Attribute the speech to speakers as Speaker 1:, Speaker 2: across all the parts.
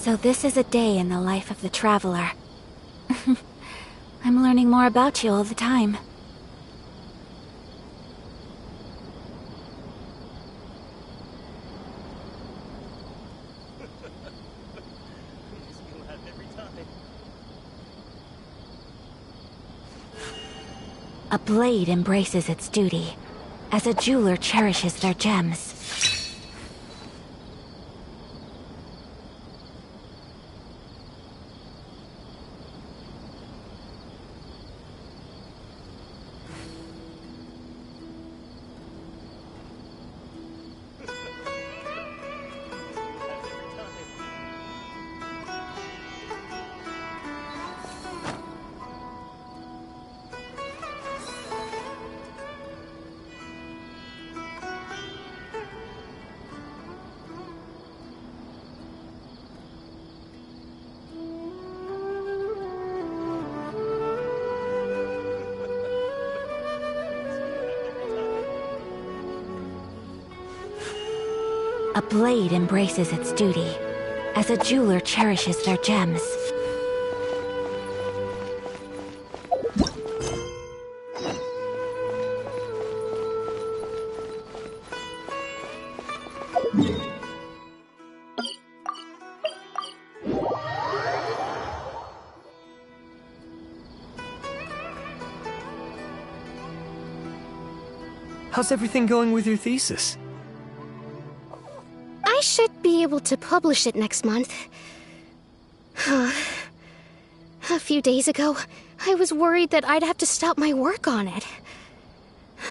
Speaker 1: So this is a day in the life of the traveler. I'm learning more about you all the time. A blade embraces its duty, as a jeweler cherishes their gems. A blade embraces its duty, as a jeweler cherishes their gems.
Speaker 2: How's everything going with your thesis?
Speaker 3: I should be able to publish it next month. A few days ago, I was worried that I'd have to stop my work on it.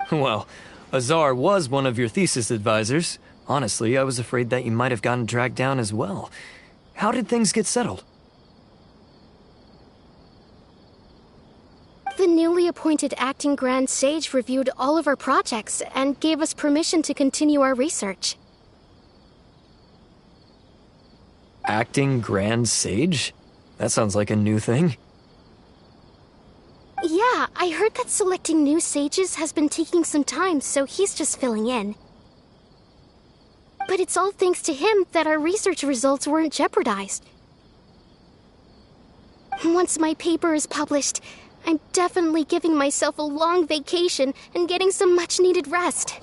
Speaker 2: Well, Azar was one of your thesis advisors. Honestly, I was afraid that you might have gotten dragged down as well. How did things get settled?
Speaker 3: The newly appointed acting Grand Sage reviewed all of our projects and gave us permission to continue our research.
Speaker 2: Acting Grand Sage? That sounds like a new thing.
Speaker 3: Yeah, I heard that selecting new sages has been taking some time, so he's just filling in. But it's all thanks to him that our research results weren't jeopardized. Once my paper is published, I'm definitely giving myself a long vacation and getting some much-needed rest.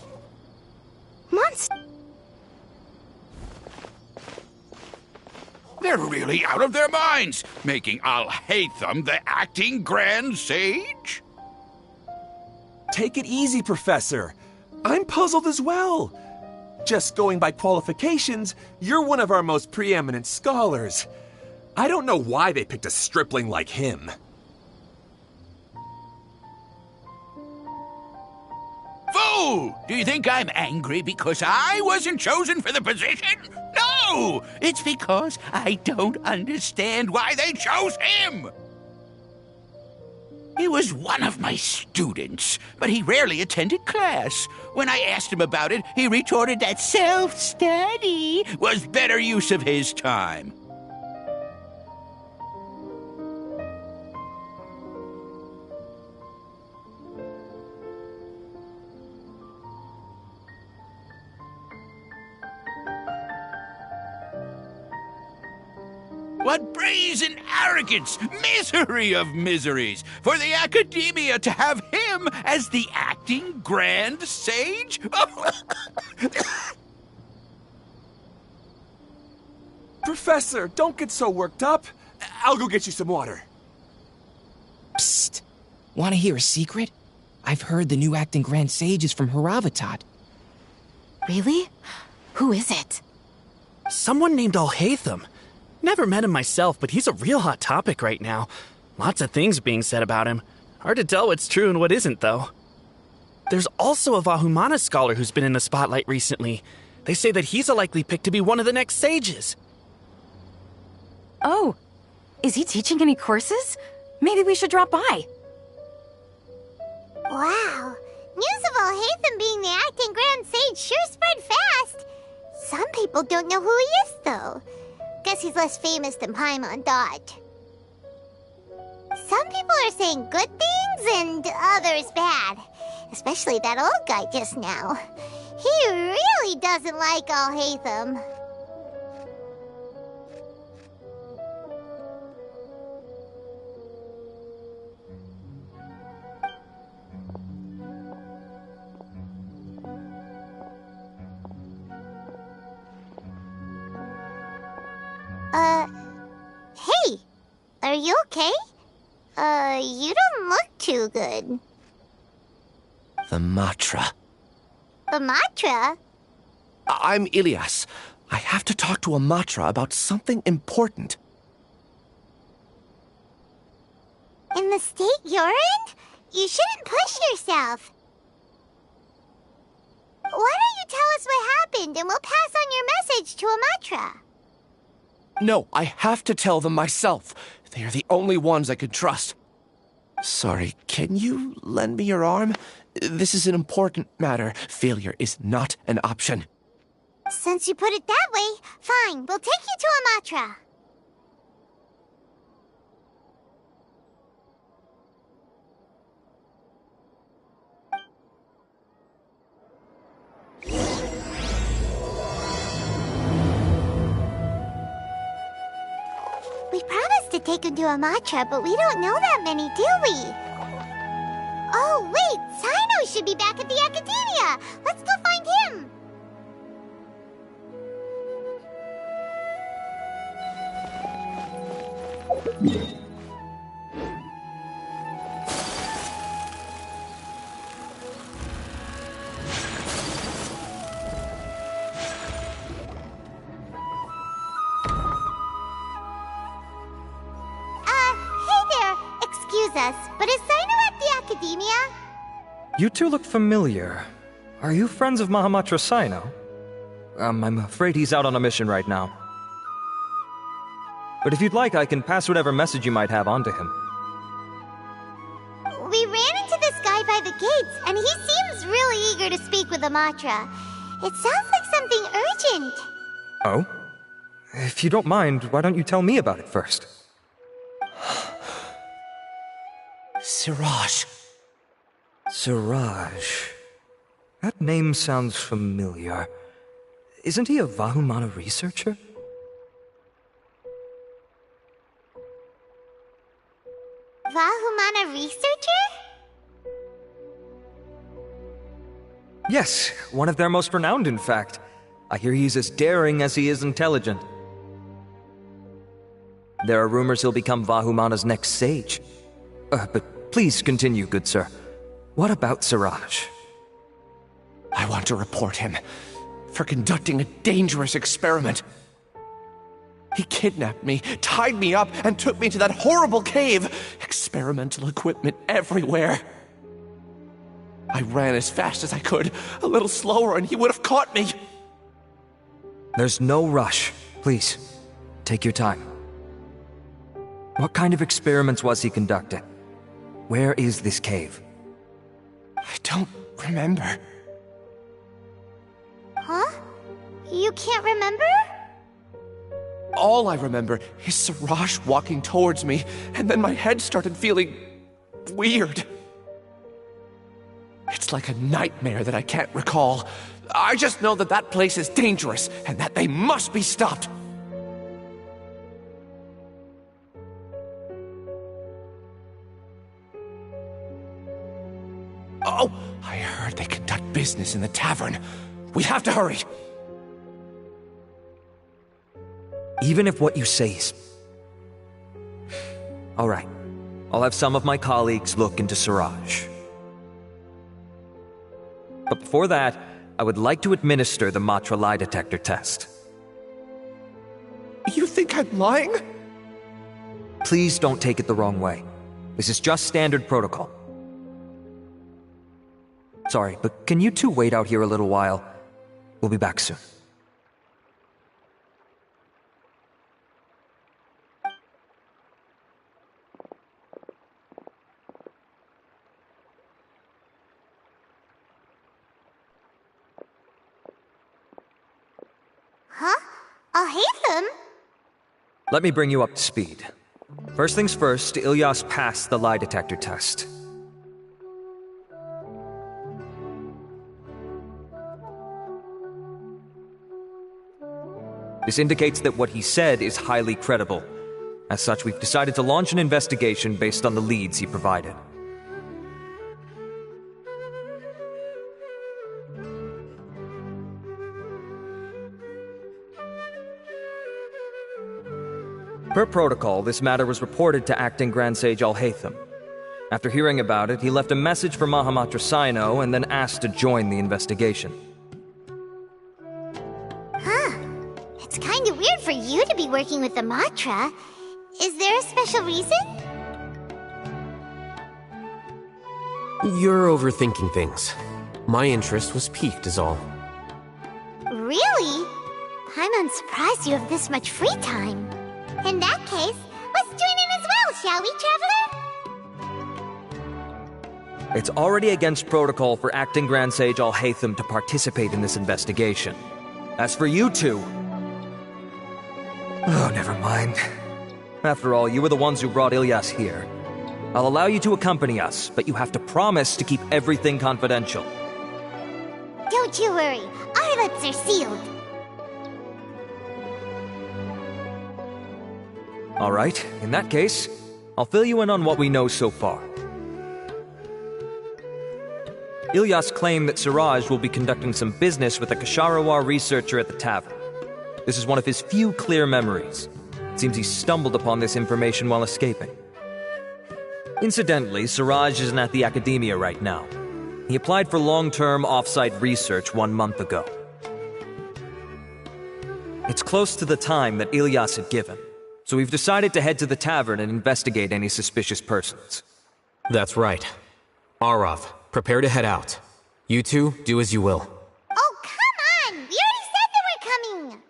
Speaker 4: They're really out of their minds, making Alhaithem the acting Grand Sage?
Speaker 5: Take it easy, Professor. I'm puzzled as well. Just going by qualifications, you're one of our most preeminent scholars. I don't know why they picked a stripling like him.
Speaker 4: Fool! Do you think I'm angry because I wasn't chosen for the position? No! It's because I don't understand why they chose him! He was one of my students, but he rarely attended class. When I asked him about it, he retorted that self-study was better use of his time. What brazen arrogance, misery of miseries, for the Academia to have him as the acting Grand Sage?
Speaker 5: Professor, don't get so worked up. I'll go get you some water.
Speaker 6: Psst. Want to hear a secret? I've heard the new acting Grand Sage is from Haravatat.
Speaker 7: Really? Who is it?
Speaker 8: Someone named Alhaithem. Never met him myself, but he's a real hot topic right now. Lots of things being said about him. Hard to tell what's true and what isn't, though. There's also a Vahumana scholar who's been in the spotlight recently. They say that he's a likely pick to be one of the next sages.
Speaker 7: Oh, is he teaching any courses? Maybe we should drop by.
Speaker 9: Wow, news of Alhaithem being the acting Grand Sage sure spread fast. Some people don't know who he is, though. Guess he's less famous than Paimon Dot. Some people are saying good things and others bad. Especially that old guy just now. He really doesn't like Alhaithem. you okay? You don't look too good.
Speaker 10: The Matra.
Speaker 9: The Matra?
Speaker 10: I'm Ilias. I have to talk to a Matra about something important.
Speaker 9: In the state you're in? You shouldn't push yourself. Why don't you tell us what happened and we'll pass on your message to a Matra?
Speaker 10: No, I have to tell them myself. They are the only ones I could trust. Sorry, can you lend me your arm? This is an important matter. Failure is not an option.
Speaker 9: Since you put it that way, fine, we'll take you to a Matra. We promised to take him to a Matra, but we don't know that many, do we? Oh, wait! Sino should be back at the Academia! Let's go find him! Hey there! Excuse us, but is Sino at the Academia?
Speaker 11: You two look familiar. Are you friends of Mahamatra Sino? I'm afraid he's out on a mission right now. But if you'd like, I can pass whatever message you might have on to him.
Speaker 9: We ran into this guy by the gates, and he seems really eager to speak with the Matra. It sounds like something urgent.
Speaker 11: Oh? If you don't mind, why don't you tell me about it first?
Speaker 10: Siraj.
Speaker 11: Siraj. That name sounds familiar. Isn't he a Vahumana researcher?
Speaker 9: Vahumana researcher?
Speaker 11: Yes, one of their most renowned, in fact. I hear he's as daring as he is intelligent. There are rumors he'll become Vahumana's next sage. But please continue, good sir. What about Siraj?
Speaker 10: I want to report him for conducting a dangerous experiment. He kidnapped me, tied me up, and took me to that horrible cave. Experimental equipment everywhere. I ran as fast as I could, a little slower, and he would have caught me.
Speaker 11: There's no rush. Please, take your time. What kind of experiments was he conducting? Where is this cave?
Speaker 10: I don't remember.
Speaker 9: Huh? You can't remember?
Speaker 10: All I remember is Siraj walking towards me, and then my head started feeling weird. It's like a nightmare that I can't recall. I just know that that place is dangerous, and that they must be stopped. Oh, I heard they conduct business in the tavern. We have to hurry.
Speaker 11: Even if what you say is... All right. I'll have some of my colleagues look into Siraj. But before that, I would like to administer the Matra lie detector test.
Speaker 10: You think I'm lying?
Speaker 11: Please don't take it the wrong way. This is just standard protocol. Sorry, but can you two wait out here a little while? We'll be back soon.
Speaker 9: Huh? Alhaithem?
Speaker 11: Let me bring you up to speed. First things first, Ilyas passed the lie detector test. This indicates that what he said is highly credible. As such, we've decided to launch an investigation based on the leads he provided. Per protocol, this matter was reported to Acting Grand Sage Alhaithem. After hearing about it, he left a message for Mahamatra Sino and then asked to join the investigation.
Speaker 9: Huh. It's kinda weird for you to be working with the Matra. Is there a special reason?
Speaker 12: You're overthinking things. My interest was piqued is all.
Speaker 9: Really? I'm surprised you have this much free time. In that case, let's join in as well, shall we, Traveler?
Speaker 11: It's already against protocol for Acting Grand Sage Alhaithem to participate in this investigation. As for you two... Oh, never mind. After all, you were the ones who brought Ilyas here. I'll allow you to accompany us, but you have to promise to keep everything confidential.
Speaker 9: Don't you worry, our lips are sealed.
Speaker 11: Alright, in that case, I'll fill you in on what we know so far. Ilyas claimed that Siraj will be conducting some business with a Kasharawar researcher at the tavern. This is one of his few clear memories. It seems he stumbled upon this information while escaping. Incidentally, Siraj isn't at the academia right now. He applied for long-term off-site research 1 month ago. It's close to the time that Ilyas had given, so we've decided to head to the tavern and investigate any suspicious persons.
Speaker 12: That's right. Arav, prepare to head out. You two, do as you will.
Speaker 9: Oh, come on! We already said that we're coming!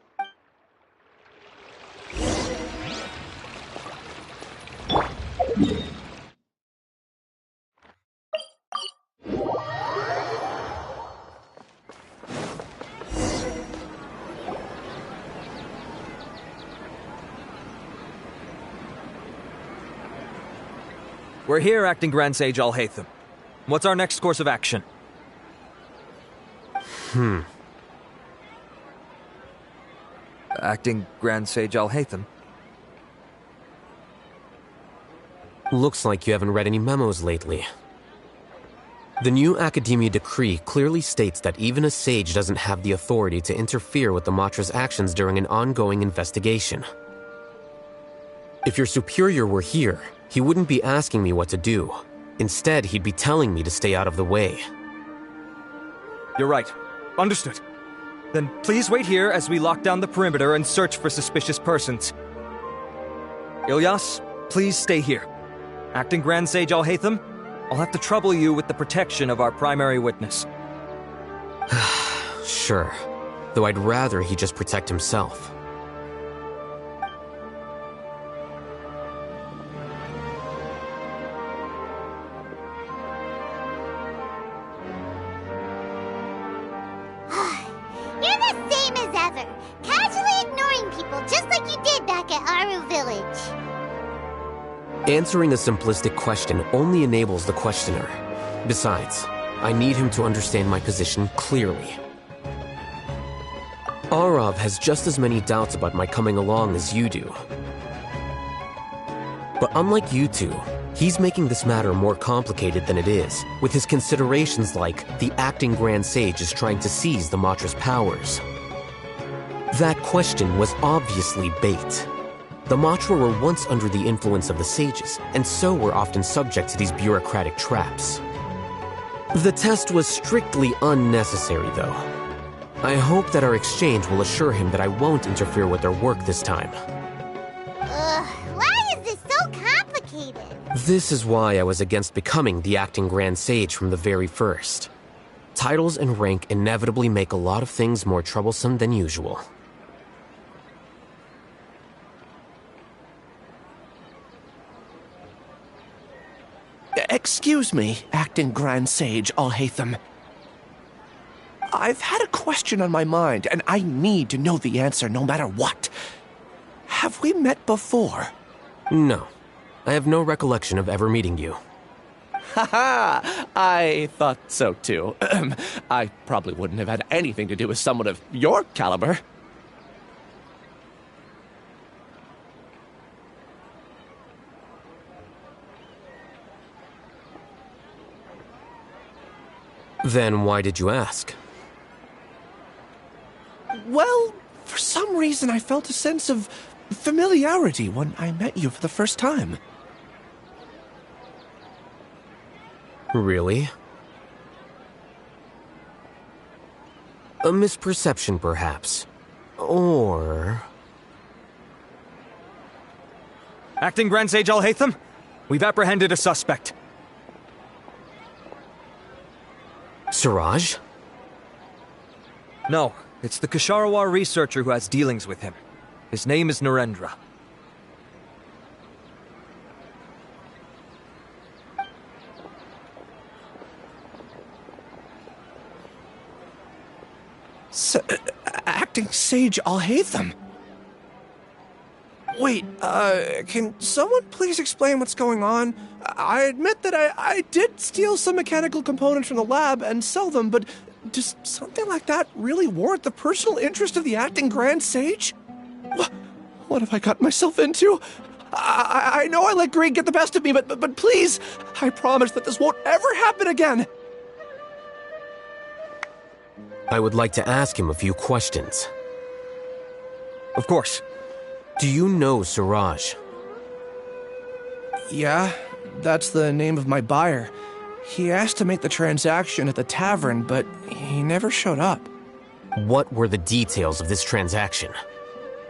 Speaker 11: We're here, Acting Grand Sage Alhaithem. What's our next course of action? Acting Grand Sage Alhaithem?
Speaker 12: Looks like you haven't read any memos lately. The new Academia decree clearly states that even a sage doesn't have the authority to interfere with the Matra's actions during an ongoing investigation. If your superior were here, he wouldn't be asking me what to do. Instead, he'd be telling me to stay out of the way.
Speaker 11: You're right. Understood. Then please wait here as we lock down the perimeter and search for suspicious persons. Ilyas, please stay here. Acting Grand Sage Alhaithem, I'll have to trouble you with the protection of our primary witness.
Speaker 12: Sure. Though I'd rather he just protect himself.
Speaker 9: You're the same as ever, casually ignoring people just like you did back at Aru Village.
Speaker 12: Answering a simplistic question only enables the questioner. Besides, I need him to understand my position clearly. Arav has just as many doubts about my coming along as you do. But unlike you two, he's making this matter more complicated than it is, with his considerations like the Acting Grand Sage is trying to seize the Matra's powers. That question was obviously bait. The Matra were once under the influence of the sages, and so were often subject to these bureaucratic traps. The test was strictly unnecessary, though. I hope that our exchange will assure him that I won't interfere with their work this time.
Speaker 9: Why is this so complicated?
Speaker 12: This is why I was against becoming the Acting Grand Sage from the very first. Titles and rank inevitably make a lot of things more troublesome than usual.
Speaker 10: Excuse me, Acting Grand Sage Alhaithem. I've had a question on my mind, and I need to know the answer no matter what. Have we met before?
Speaker 12: No. I have no recollection of ever meeting you.
Speaker 10: Haha! I thought so too. I probably wouldn't have had anything to do with someone of your caliber.
Speaker 12: Then why did you ask?
Speaker 10: Well, for some reason I felt a sense of familiarity when I met you for the first time.
Speaker 12: Really? A misperception, perhaps. Or...
Speaker 11: Acting Grand Sage Alhaithem, we've apprehended a suspect.
Speaker 12: Siraj?
Speaker 11: No, it's the Kshatriya researcher who has dealings with him. His name is Narendra.
Speaker 10: Acting Sage Alhaithem? Wait, can someone please explain what's going on? I admit that I did steal some mechanical components from the lab and sell them, but does something like that really warrant the personal interest of the Acting Grand Sage? What have I gotten myself into? I know I let greed get the best of me, but please, I promise that this won't ever happen again.
Speaker 12: I would like to ask him a few questions.
Speaker 11: Of course.
Speaker 12: Do you know Siraj?
Speaker 10: Yeah, that's the name of my buyer. He asked to make the transaction at the tavern, but he never showed up.
Speaker 12: What were the details of this transaction?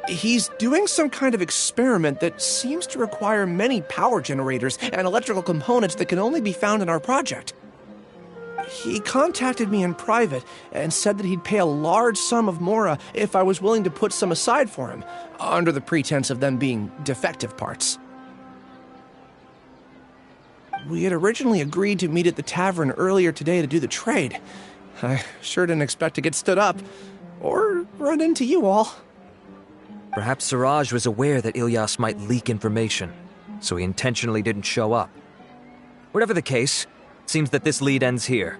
Speaker 10: He's doing some kind of experiment that seems to require many power generators and electrical components that can only be found in our project. He contacted me in private and said that he'd pay a large sum of Mora if I was willing to put some aside for him, under the pretense of them being defective parts. We had originally agreed to meet at the tavern earlier today to do the trade. I sure didn't expect to get stood up, or run into you all.
Speaker 11: Perhaps Siraj was aware that Ilyas might leak information, so he intentionally didn't show up. Whatever the case, it seems that this lead ends here.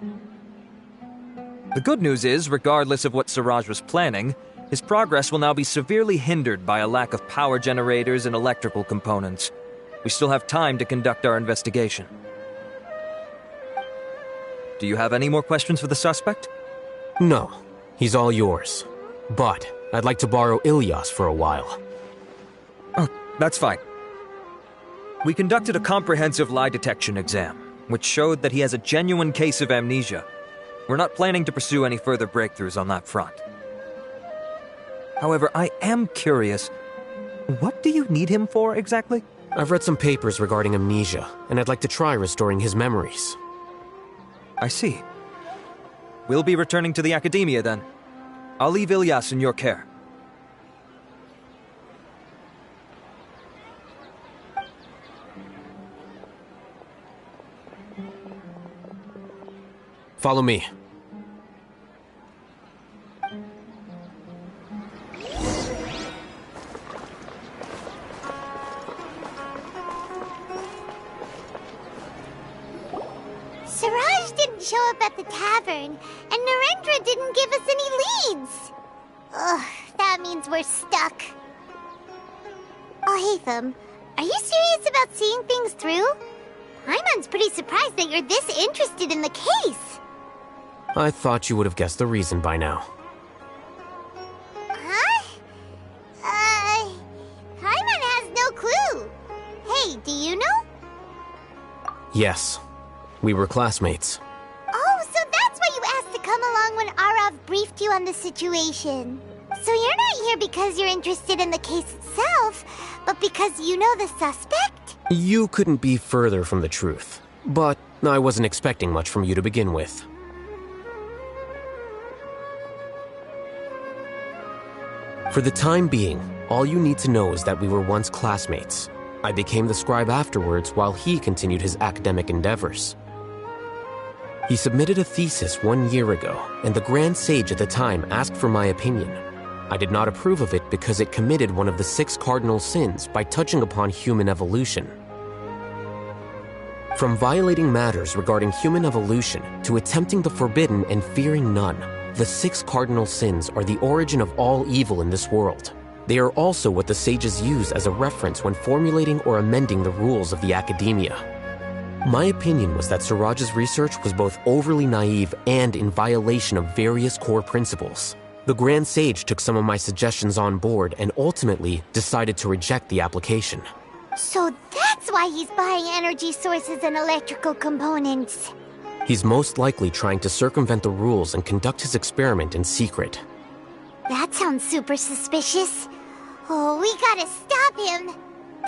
Speaker 11: The good news is, regardless of what Siraj was planning, his progress will now be severely hindered by a lack of power generators and electrical components. We still have time to conduct our investigation. Do you have any more questions for the suspect?
Speaker 12: No, he's all yours. But I'd like to borrow Ilyas for a while.
Speaker 11: Oh, that's fine. We conducted a comprehensive lie detection exam, which showed that he has a genuine case of amnesia. We're not planning to pursue any further breakthroughs on that front. However, I am curious, what do you need him for exactly?
Speaker 12: I've read some papers regarding amnesia, and I'd like to try restoring his memories.
Speaker 11: I see. We'll be returning to the academia then. I'll leave Ilyas in your care.
Speaker 12: Follow me.
Speaker 9: Siraj didn't show up at the tavern, and Narendra didn't give us any leads. Ugh, that means we're stuck. Alhaithem, are you serious about seeing things through? Paimon's pretty surprised that you're this interested in the case.
Speaker 12: I thought you would have guessed the reason by now.
Speaker 9: Huh? Paimon has no clue. Hey, do you know?
Speaker 12: Yes, we were classmates.
Speaker 9: Oh, so that's why you asked to come along when Arav briefed you on the situation. So you're not here because you're interested in the case itself, but because you know the suspect?
Speaker 12: You couldn't be further from the truth, but I wasn't expecting much from you to begin with. For the time being, all you need to know is that we were once classmates. I became the scribe afterwards while he continued his academic endeavors. He submitted a thesis 1 year ago, and the Grand Sage at the time asked for my opinion. I did not approve of it because it committed one of the 6 cardinal sins by touching upon human evolution. From violating matters regarding human evolution to attempting the forbidden and fearing none, the 6 cardinal sins are the origin of all evil in this world. They are also what the sages use as a reference when formulating or amending the rules of the academia. My opinion was that Siraj's research was both overly naive and in violation of various core principles. The Grand Sage took some of my suggestions on board and ultimately decided to reject the application.
Speaker 9: So that's why he's buying energy sources and electrical components.
Speaker 12: He's most likely trying to circumvent the rules and conduct his experiment in secret.
Speaker 9: That sounds super suspicious. Oh, we gotta stop him.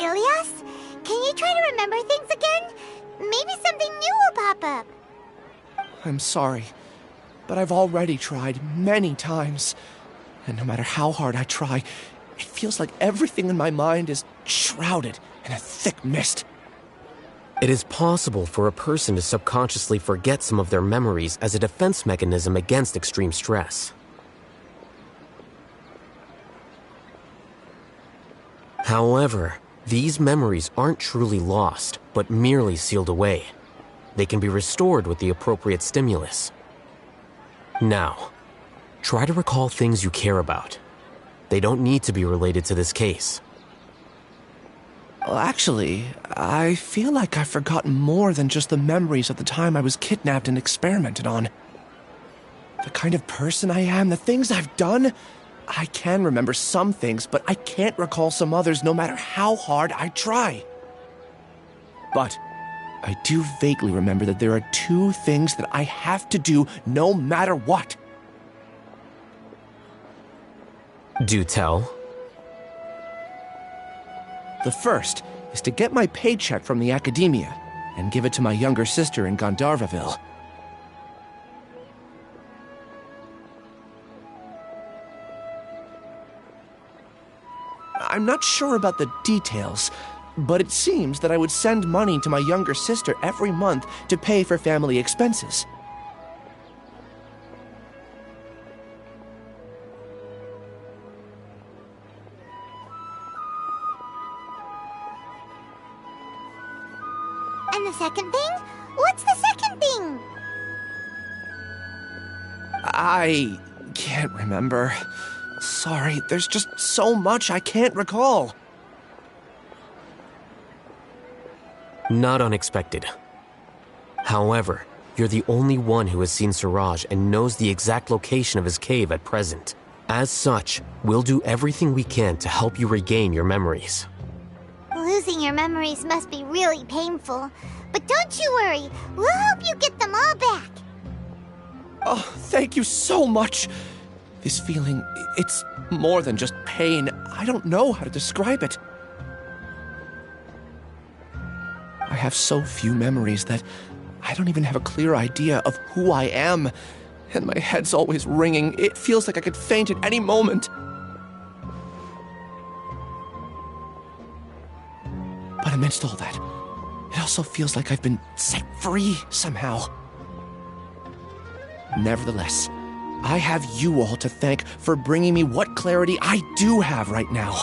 Speaker 9: Ilias, can you try to remember things again? Maybe something new will pop up.
Speaker 10: I'm sorry, but I've already tried many times. And no matter how hard I try, it feels like everything in my mind is shrouded in a thick mist.
Speaker 12: It is possible for a person to subconsciously forget some of their memories as a defense mechanism against extreme stress. However, these memories aren't truly lost, but merely sealed away. They can be restored with the appropriate stimulus. Now, try to recall things you care about. They don't need to be related to this case.
Speaker 10: Well, actually, I feel like I've forgotten more than just the memories of the time I was kidnapped and experimented on. The kind of person I am, the things I've done, I can remember some things, but I can't recall some others no matter how hard I try. But I do vaguely remember that there are two things that I have to do no matter what.
Speaker 12: Do tell.
Speaker 10: The first is to get my paycheck from the academia and give it to my younger sister in Gandharvaville. I'm not sure about the details, but it seems that I would send money to my younger sister every month to pay for family expenses.
Speaker 9: And the second thing? What's the second thing?
Speaker 10: I can't remember. Sorry, there's just so much I can't recall.
Speaker 12: Not unexpected. However, you're the only one who has seen Siraj and knows the exact location of his cave at present. As such, we'll do everything we can to help you regain your memories.
Speaker 9: Losing your memories must be really painful. But don't you worry, we'll help you get them all back.
Speaker 10: Oh, thank you so much. This feeling, it's more than just pain. I don't know how to describe it. I have so few memories that I don't even have a clear idea of who I am. And my head's always ringing. It feels like I could faint at any moment. But amidst all that, it also feels like I've been set free somehow. Nevertheless, I have you all to thank for bringing me what clarity I do have right now.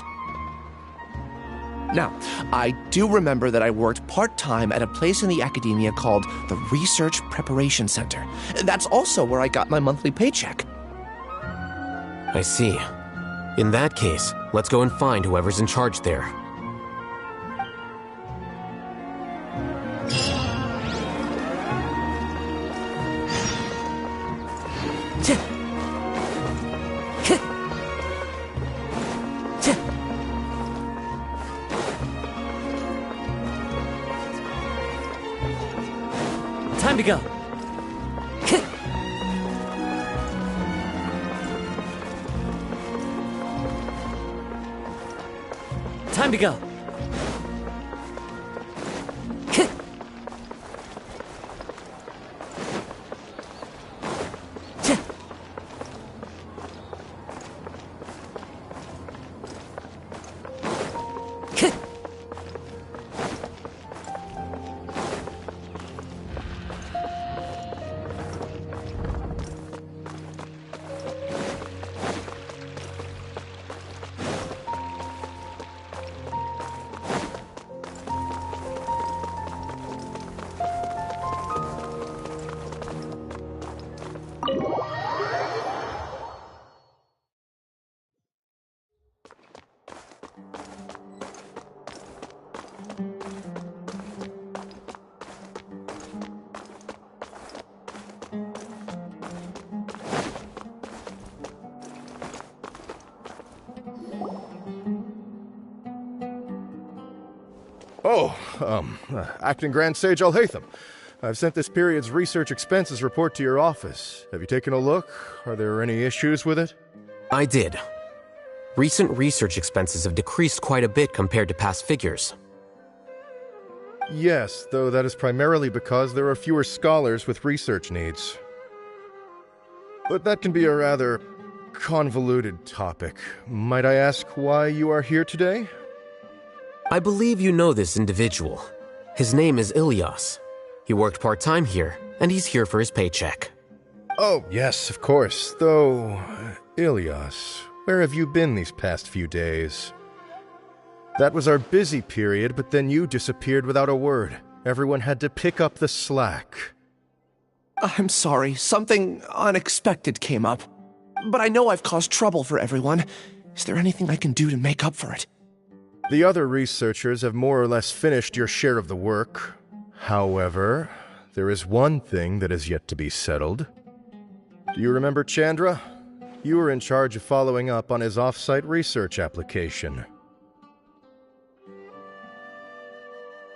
Speaker 10: Now, I do remember that I worked part-time at a place in the academia called the Research Preparation Center. That's also where I got my monthly paycheck.
Speaker 12: I see. In that case, let's go and find whoever's in charge there.
Speaker 2: Time to go. Time to go.
Speaker 13: Acting Grand Sage Alhaithem. I've sent this period's research expenses report to your office. Have you taken a look? Are there any issues with it?
Speaker 12: I did. Recent research expenses have decreased quite a bit compared to past figures.
Speaker 13: Yes, though that is primarily because there are fewer scholars with research needs. But that can be a rather convoluted topic. Might I ask why you are here today?
Speaker 12: I believe you know this individual. His name is Ilyas. He worked part-time here, and he's here for his paycheck.
Speaker 13: Oh, yes, of course. Though, Ilyas, where have you been these past few days? That was our busy period, but then you disappeared without a word. Everyone had to pick up the slack.
Speaker 10: I'm sorry, something unexpected came up. But I know I've caused trouble for everyone. Is there anything I can do to make up for it?
Speaker 13: The other researchers have more or less finished your share of the work. However, there is one thing that is yet to be settled. Do you remember Chandra? You were in charge of following up on his off-site research application.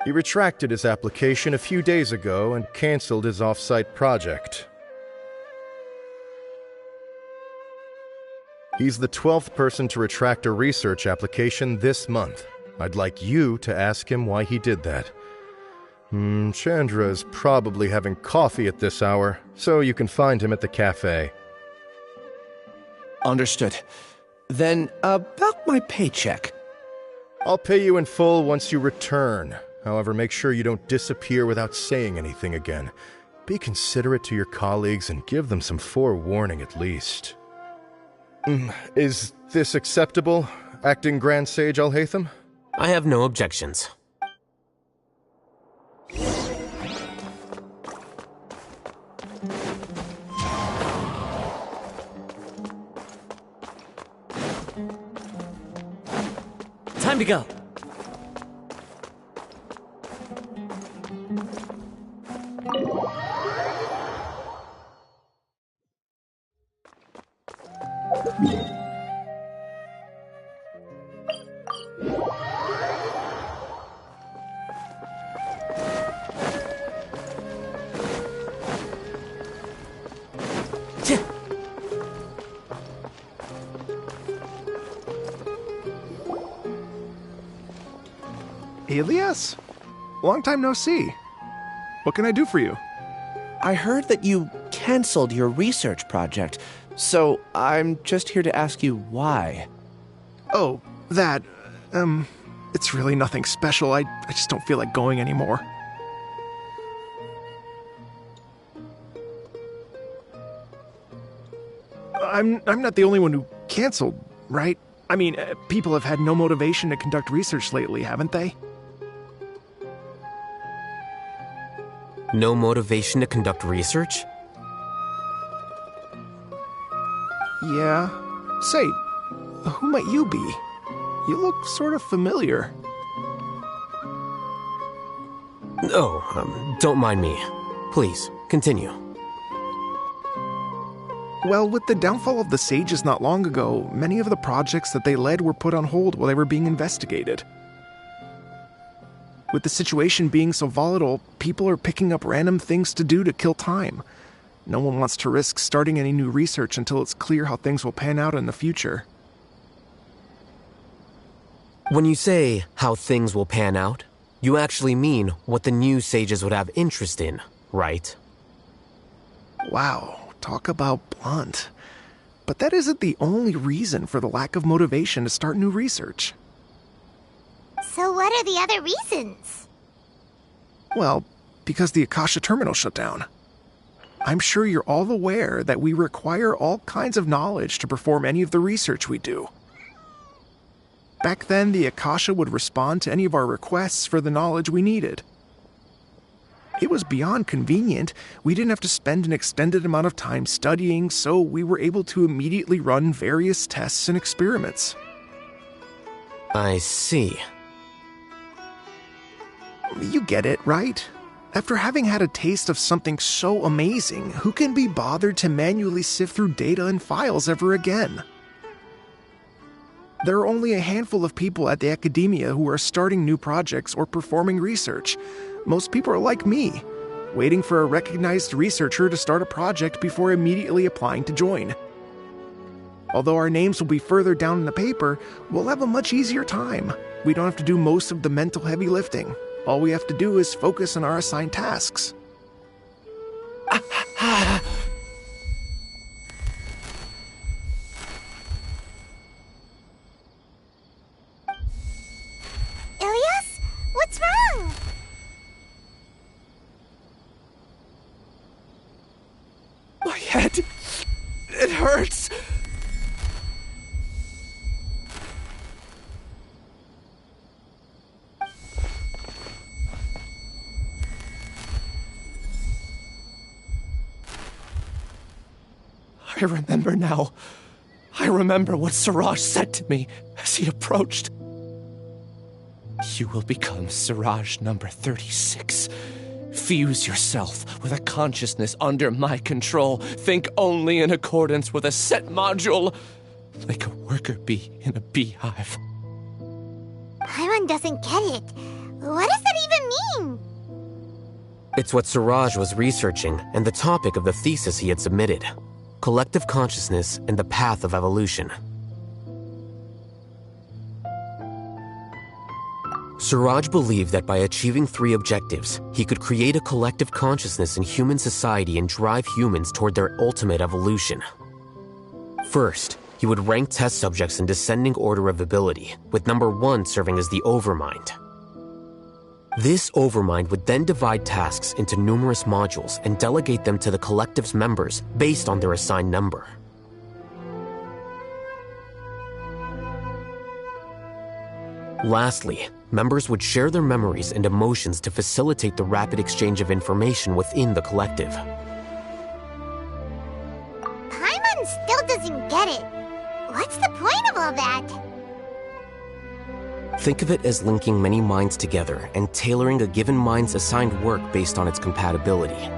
Speaker 13: He retracted his application a few days ago and canceled his off-site project. He's the 12th person to retract a research application this month. I'd like you to ask him why he did that. Chandra is probably having coffee at this hour, so you can find him at the cafe.
Speaker 10: Understood. Then, about my paycheck.
Speaker 13: I'll pay you in full once you return. However, make sure you don't disappear without saying anything again. Be considerate to your colleagues and give them some forewarning at least. Is this acceptable, Acting Grand Sage Alhaithem?
Speaker 12: I have no objections.
Speaker 2: Time to go.
Speaker 14: Ilyas? Long time no see. What can I do for you?
Speaker 10: I heard that you canceled your research project, so I'm just here to ask you why.
Speaker 14: Oh, that, it's really nothing special. I just don't feel like going anymore. I'm not the only one who canceled, right? I mean, people have had no motivation to conduct research lately, haven't they?
Speaker 12: No motivation to conduct research?
Speaker 14: Yeah. Say, who might you be? You look sort of familiar.
Speaker 12: Oh, don't mind me. Please, continue.
Speaker 14: Well, with the downfall of the sages not long ago, many of the projects that they led were put on hold while they were being investigated. With the situation being so volatile, people are picking up random things to do to kill time. No one wants to risk starting any new research until it's clear how things will pan out in the future.
Speaker 12: When you say how things will pan out, you actually mean what the new sages would have interest in, right?
Speaker 14: Wow, talk about blunt. But that isn't the only reason for the lack of motivation to start new research.
Speaker 9: So what are the other reasons?
Speaker 14: Well, because the Akasha terminal shut down. I'm sure you're all aware that we require all kinds of knowledge to perform any of the research we do. Back then, the Akasha would respond to any of our requests for the knowledge we needed. It was beyond convenient. We didn't have to spend an extended amount of time studying, so we were able to immediately run various tests and experiments.
Speaker 12: I see.
Speaker 14: You get it, right? After having had a taste of something so amazing, who can be bothered to manually sift through data and files ever again? There are only a handful of people at the academia who are starting new projects or performing research. Most people are like me, waiting for a recognized researcher to start a project before immediately applying to join. Although our names will be further down in the paper, we'll have a much easier time. We don't have to do most of the mental heavy lifting. All we have to do is focus on our assigned tasks.
Speaker 9: Ilias? What's wrong?
Speaker 10: My head. It hurts. I remember now. I remember what Siraj said to me as he approached. You will become Siraj number 36. Fuse yourself with a consciousness under my control. Think only in accordance with a set module, like a worker bee in a beehive.
Speaker 9: Paimon doesn't get it. What does that even mean?
Speaker 12: It's what Siraj was researching and the topic of the thesis he had submitted. Collective consciousness and the path of evolution. Siraj believed that by achieving 3 objectives, he could create a collective consciousness in human society and drive humans toward their ultimate evolution. First, he would rank test subjects in descending order of ability, with number 1 serving as the overmind. This overmind would then divide tasks into numerous modules and delegate them to the collective's members based on their assigned number. Lastly, members would share their memories and emotions to facilitate the rapid exchange of information within the collective.
Speaker 9: Paimon still doesn't get it. What's the point of all that?
Speaker 12: Think of it as linking many minds together and tailoring a given mind's assigned work based on its compatibility.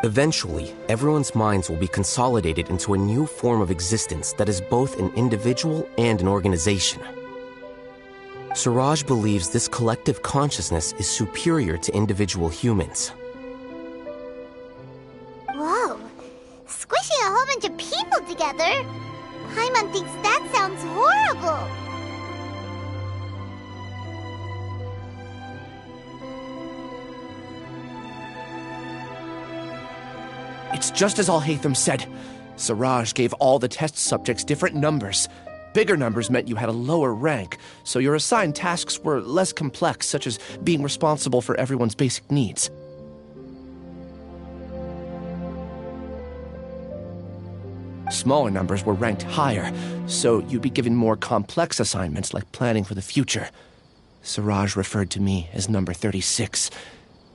Speaker 12: Eventually, everyone's minds will be consolidated into a new form of existence that is both an individual and an organization. Siraj believes this collective consciousness is superior to individual humans.
Speaker 9: Whoa. Squishing a whole bunch of people together? Paimon thinks that sounds horrible.
Speaker 10: It's just as Alhaithem said. Siraj gave all the test subjects different numbers. Bigger numbers meant you had a lower rank, so your assigned tasks were less complex, such as being responsible for everyone's basic needs. Smaller numbers were ranked higher, so you'd be given more complex assignments like planning for the future. Siraj referred to me as number 36,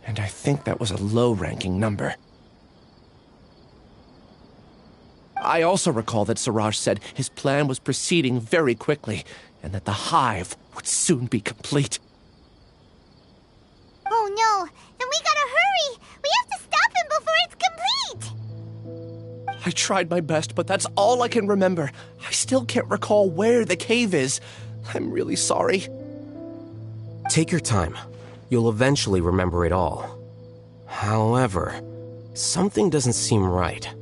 Speaker 10: and I think that was a low-ranking number. I also recall that Siraj said his plan was proceeding very quickly, and that the hive would soon be complete.
Speaker 9: Oh no, then we gotta hurry! We have to stop him before it's complete!
Speaker 10: I tried my best, but that's all I can remember. I still can't recall where the cave is. I'm really sorry.
Speaker 12: Take your time. You'll eventually remember it all. However, something doesn't seem right.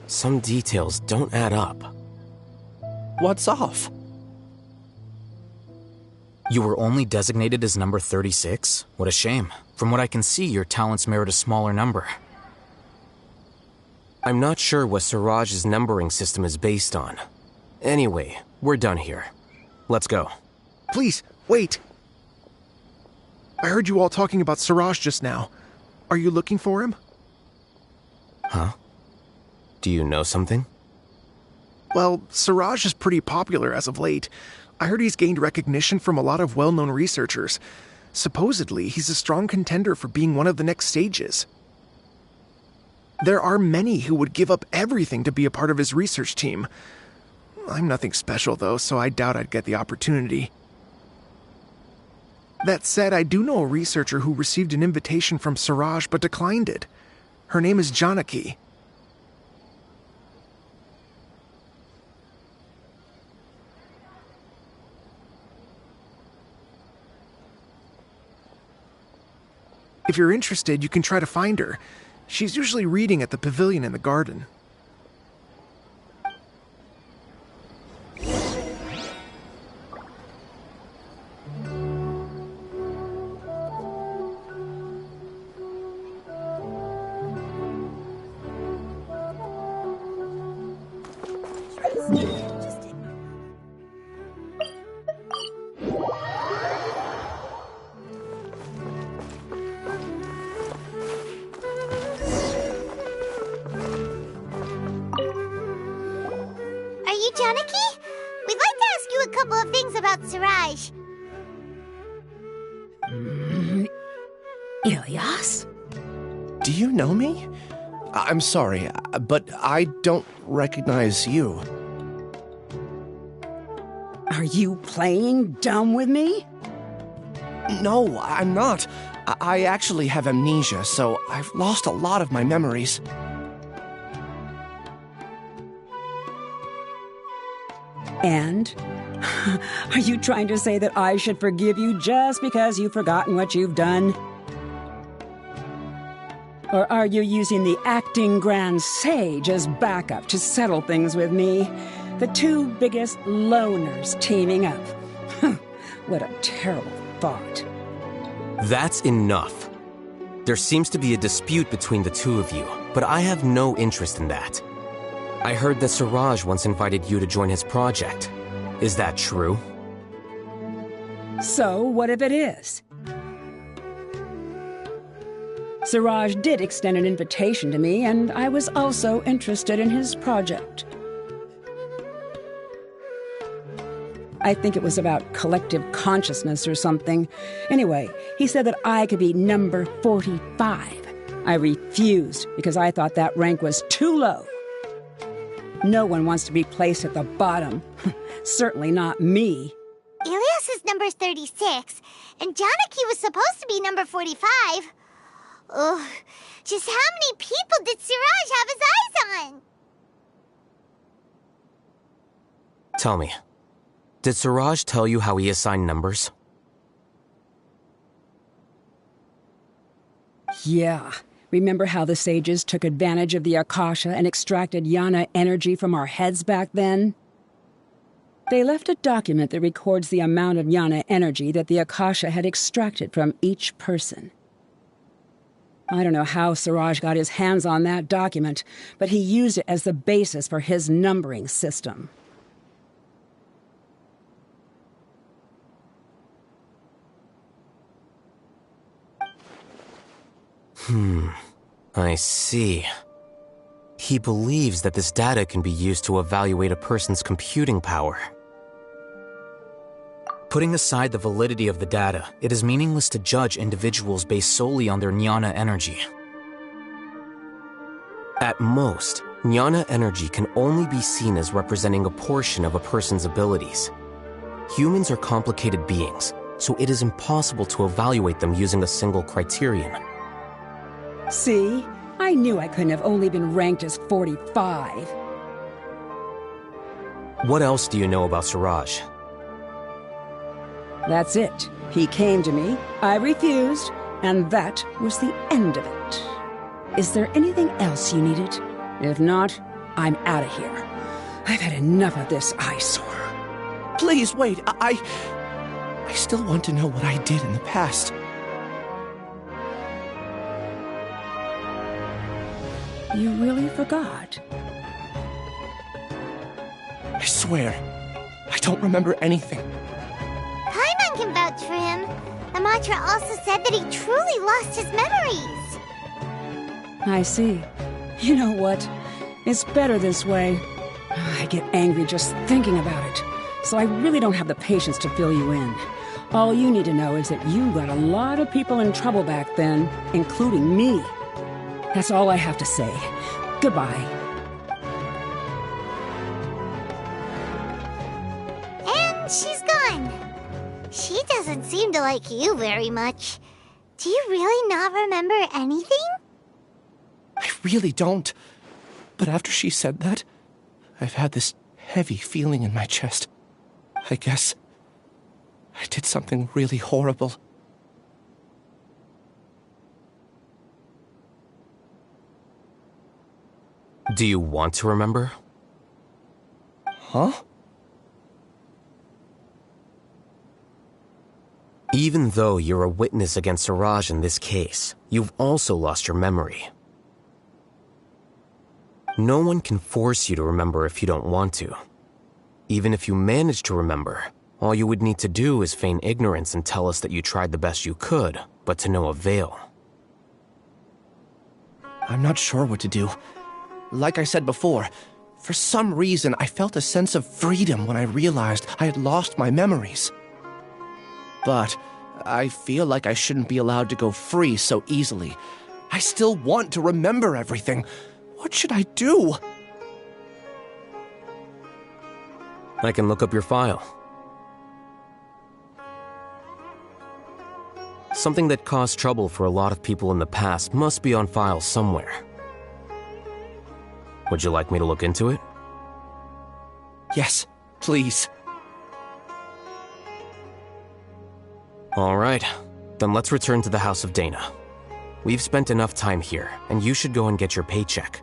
Speaker 12: Some details don't add up.
Speaker 10: What's off?
Speaker 15: You were only designated as number 36? What a shame. From what I can see, your talents merit a smaller number.
Speaker 12: I'm not sure what Siraj's numbering system is based on. Anyway, we're done here. Let's go.
Speaker 14: Please, wait. I heard you all talking about Siraj just now. Are you looking for him?
Speaker 12: Huh? Do you know something?
Speaker 14: Well, Siraj is pretty popular as of late. I heard he's gained recognition from a lot of well-known researchers. Supposedly, he's a strong contender for being one of the next sages. There are many who would give up everything to be a part of his research team. I'm nothing special, though, so I doubt I'd get the opportunity. That said, I do know a researcher who received an invitation from Siraj but declined it. Her name is Janaki. If you're interested, you can try to find her. She's usually reading at the pavilion in the garden.
Speaker 9: Janaki? We'd like to ask you a couple of things about Suraj.
Speaker 16: Ilyas?
Speaker 10: Do you know me? I'm sorry, but I don't recognize you.
Speaker 16: Are you playing dumb with me?
Speaker 10: No, I'm not. I actually have amnesia, so I've lost a lot of my memories.
Speaker 16: And? Are you trying to say that I should forgive you just because you've forgotten what you've done? Or are you using the acting Grand Sage as backup to settle things with me? The two biggest loners teaming up. What a terrible thought.
Speaker 12: That's enough. There seems to be a dispute between the two of you, but I have no interest in that. I heard that Suraj once invited you to join his project. Is that true?
Speaker 16: So, what if it is? Suraj did extend an invitation to me, and I was also interested in his project. I think it was about collective consciousness or something. Anyway, he said that I could be number 45. I refused because I thought that rank was too low. No one wants to be placed at the bottom. Certainly not me.
Speaker 9: Ilyas is number 36, and Janaki was supposed to be number 45. Ugh, just how many people did Suraj have his eyes on?
Speaker 12: Tell me, did Suraj tell you how he assigned numbers?
Speaker 16: Yeah. Remember how the sages took advantage of the Akasha and extracted Yana energy from our heads back then? They left a document that records the amount of Yana energy that the Akasha had extracted from each person. I don't know how Suraj got his hands on that document, but he used it as the basis for his numbering system.
Speaker 12: I see. He believes that this data can be used to evaluate a person's computing power.
Speaker 15: Putting aside the validity of the data, it is meaningless to judge individuals based solely on their jnana energy.
Speaker 12: At most, jnana energy can only be seen as representing a portion of a person's abilities. Humans are complicated beings, so it is impossible to evaluate them using a single criterion.
Speaker 16: See? I knew I couldn't have only been ranked as 45.
Speaker 12: What else do you know about Suraj?
Speaker 16: That's it. He came to me, I refused, and that was the end of it. Is there anything else you needed? If not, I'm out of here. I've had enough of this eyesore.
Speaker 10: Please, wait. I still want to know what I did in the past.
Speaker 16: You really forgot?
Speaker 10: I swear, I don't remember anything.
Speaker 9: Paimon can vouch for him. The mantra also said that he truly lost his memories.
Speaker 16: I see. You know what? It's better this way. I get angry just thinking about it, so I really don't have the patience to fill you in. All you need to know is that you got a lot of people in trouble back then, including me. That's all I have to say. Goodbye.
Speaker 9: And she's gone. She doesn't seem to like you very much. Do you really not remember anything?
Speaker 10: I really don't. But after she said that, I've had this heavy feeling in my chest. I guess I did something really horrible.
Speaker 12: Do you want to remember?
Speaker 10: Huh?
Speaker 12: Even though you're a witness against Siraj in this case, you've also lost your memory. No one can force you to remember if you don't want to. Even if you manage to remember, all you would need to do is feign ignorance and tell us that you tried the best you could, but to no avail.
Speaker 10: I'm not sure what to do. Like I said before, for some reason I felt a sense of freedom when I realized I had lost my memories. But I feel like I shouldn't be allowed to go free so easily. I still want to remember everything. What should I do?
Speaker 12: I can look up your file. Something that caused trouble for a lot of people in the past must be on file somewhere. Would you like me to look into it?
Speaker 10: Yes, please.
Speaker 12: All right, then let's return to the House of Dana. We've spent enough time here, and you should go and get your paycheck.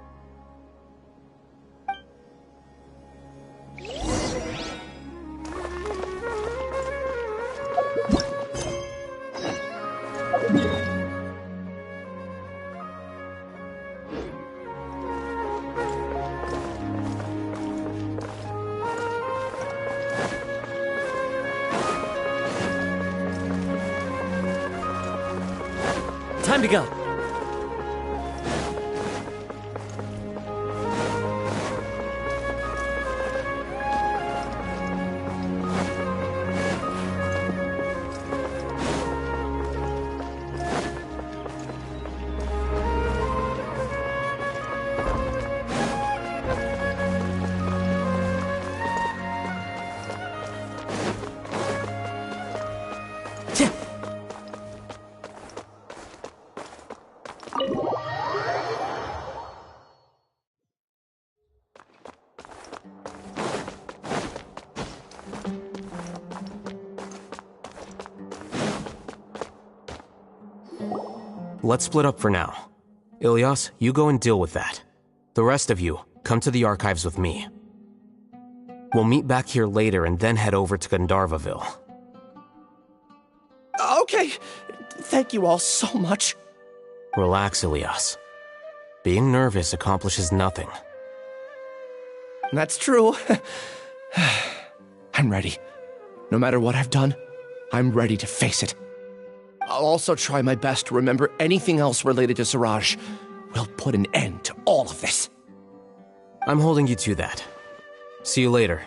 Speaker 2: Time to go.
Speaker 12: Let's split up for now. Ilyas, you go and deal with that. The rest of you, come to the archives with me. We'll meet back here later and then head over to Gandharvaville.
Speaker 10: Okay. Thank you all so much.
Speaker 12: Relax, Ilyas. Being nervous accomplishes nothing.
Speaker 10: That's true. I'm ready. No matter what I've done, I'm ready to face it. I'll also try my best to remember anything else related to Siraj. We'll put an end to all of this.
Speaker 12: I'm holding you to that. See you later.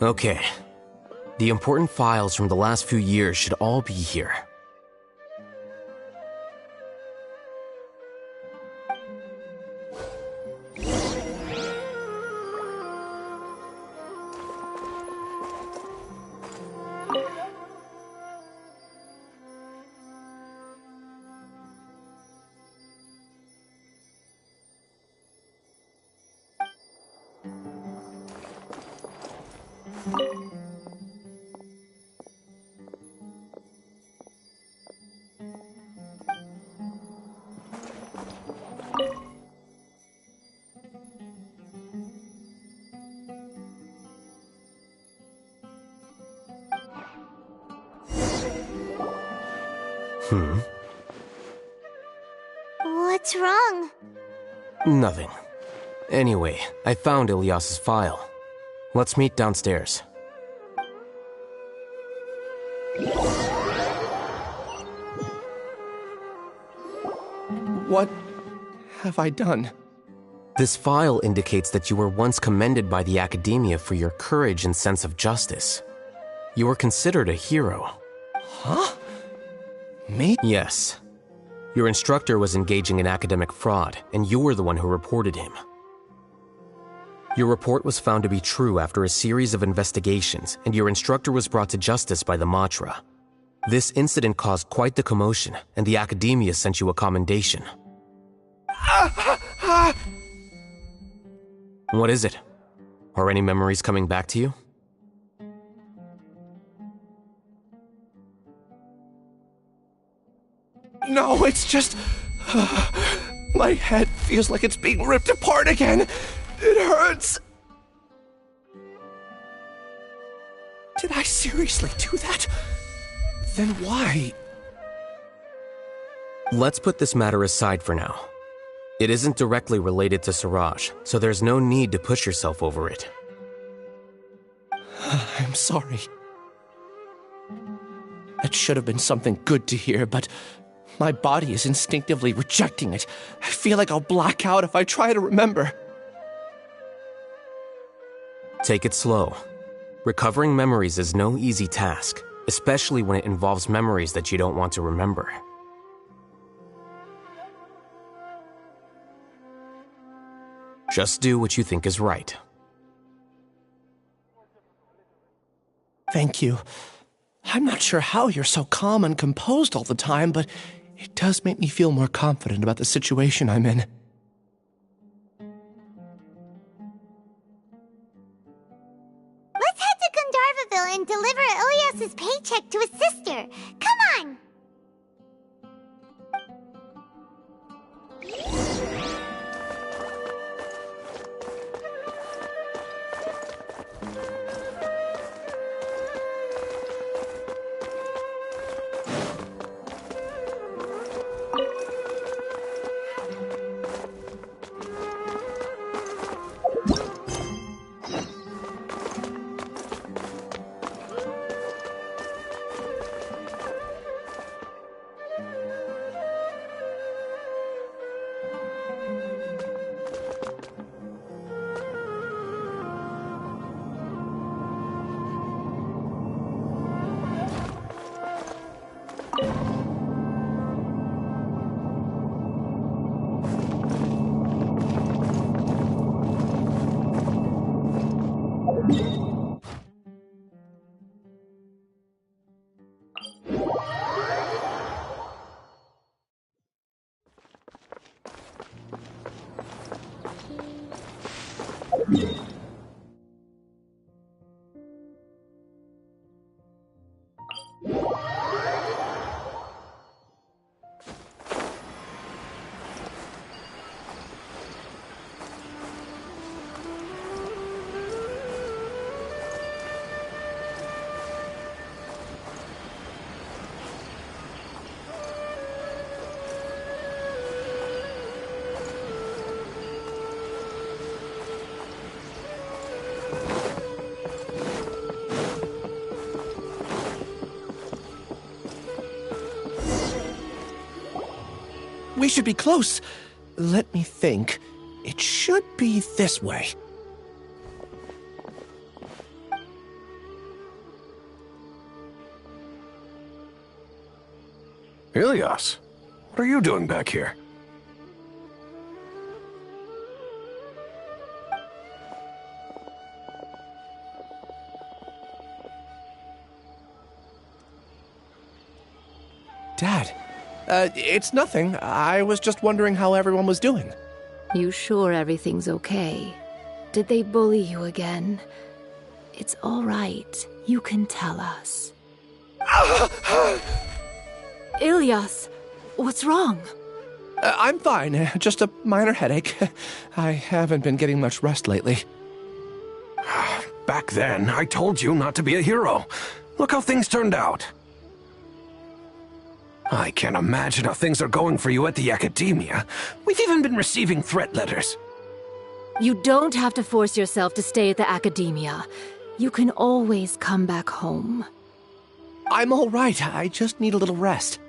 Speaker 12: Okay. The important files from the last few years should all be here.
Speaker 9: What's wrong?
Speaker 12: Nothing. Anyway, I found Ilyas's file. Let's meet downstairs.
Speaker 10: What have I done?
Speaker 12: This file indicates that you were once commended by the Academia for your courage and sense of justice. You were considered a hero.
Speaker 10: Huh? Me?
Speaker 12: Yes. Your instructor was engaging in academic fraud, and you were the one who reported him. Your report was found to be true after a series of investigations, and your instructor was brought to justice by the Matra. This incident caused quite the commotion, and the Academia sent you a commendation. What is it? Are any memories coming back to you?
Speaker 10: No, it's just... my head feels like it's being ripped apart again. It hurts. Did I seriously do that? Then why?
Speaker 12: Let's put this matter aside for now. It isn't directly related to Siraj, so there's no need to push yourself over it.
Speaker 10: I'm sorry. That should have been something good to hear, but my body is instinctively rejecting it. I feel like I'll black out if I try to remember.
Speaker 12: Take it slow. Recovering memories is no easy task, especially when it involves memories that you don't want to remember. Just do what you think is right.
Speaker 10: Thank you. I'm not sure how you're so calm and composed all the time, but it does make me feel more confident about the situation I'm in.
Speaker 9: Let's head to Gandharvaville and deliver Ilyas's paycheck to his sister. Come on!
Speaker 10: We should be close. Let me think. It should be this way.
Speaker 17: Ilyas, what are you doing back here?
Speaker 10: Dad, it's nothing. I was just wondering how everyone was doing.
Speaker 18: You sure everything's okay? Did they bully you again? It's all right. You can tell us.
Speaker 7: Ilyas, what's wrong?
Speaker 10: I'm fine. Just a minor headache. I haven't been getting much rest lately.
Speaker 17: Back then, I told you not to be a hero. Look how things turned out. I can't imagine how things are going for you at the academia. We've even been receiving threat letters.
Speaker 18: You don't have to force yourself to stay at the academia. You can always come back home.
Speaker 10: I'm all right. I just need a little rest.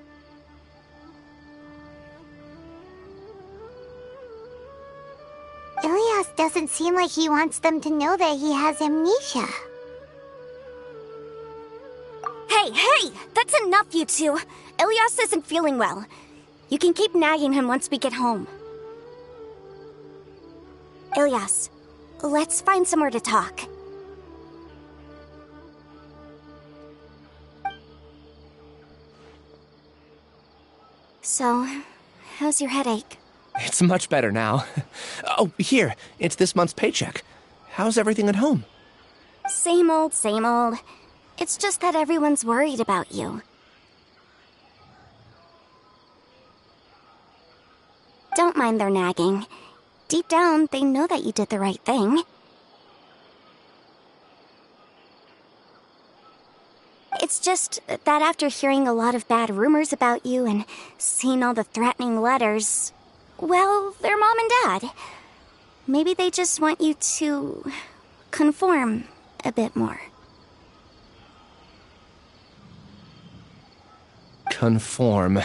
Speaker 9: Ilias doesn't seem like he wants them to know that he has amnesia.
Speaker 19: Hey! That's enough, you two! Ilias isn't feeling well. You can keep nagging him once we get home. Ilias, let's find somewhere to talk. So, how's your headache?
Speaker 10: It's much better now. Oh, here, it's this month's paycheck. How's everything at home?
Speaker 19: Same old, same old. It's just that everyone's worried about you. Don't mind their nagging. Deep down, they know that you did the right thing. It's just that after hearing a lot of bad rumors about you and seeing all the threatening letters, well, they're mom and dad. Maybe they just want you to conform a bit more.
Speaker 10: Conform.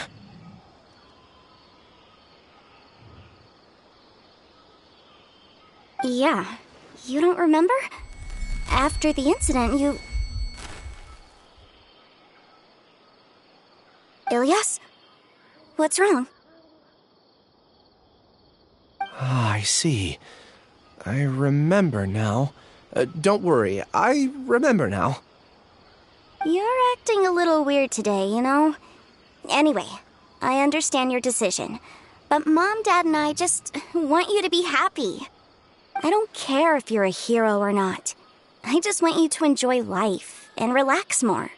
Speaker 19: Yeah, you don't remember? After the incident, you... Ilias? What's wrong?
Speaker 10: Ah, I see. I remember now. Don't worry, I remember now.
Speaker 19: You're acting a little weird today, you know? Anyway, I understand your decision. But Mom, Dad, and I just want you to be happy. I don't care if you're a hero or not. I just want you to enjoy life and relax more.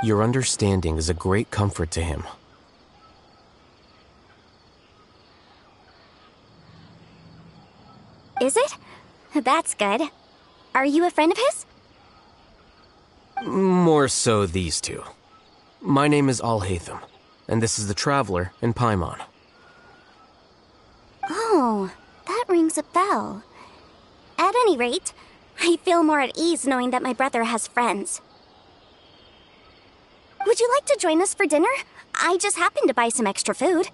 Speaker 12: Your understanding is a great comfort to him.
Speaker 19: Is it? That's good. Are you a friend of his?
Speaker 12: More so these two. My name is Alhaithem, and this is the Traveler in Paimon.
Speaker 19: Oh, that rings a bell. At any rate, I feel more at ease knowing that my brother has friends. Would you like to join us for dinner? I just happened to buy some extra food.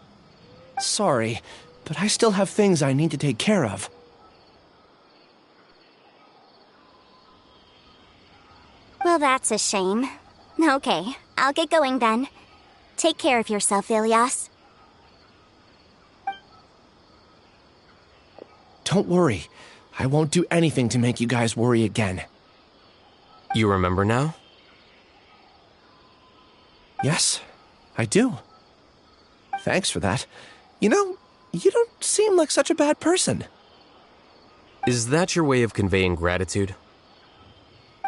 Speaker 10: Sorry, but I still have things I need to take care of.
Speaker 19: Well, that's a shame. Okay, I'll get going then. Take care of yourself, Ilias.
Speaker 10: Don't worry. I won't do anything to make you guys worry again.
Speaker 12: You remember now?
Speaker 10: Yes, I do. Thanks for that. You know, you don't seem like such a bad person.
Speaker 12: Is that your way of conveying gratitude?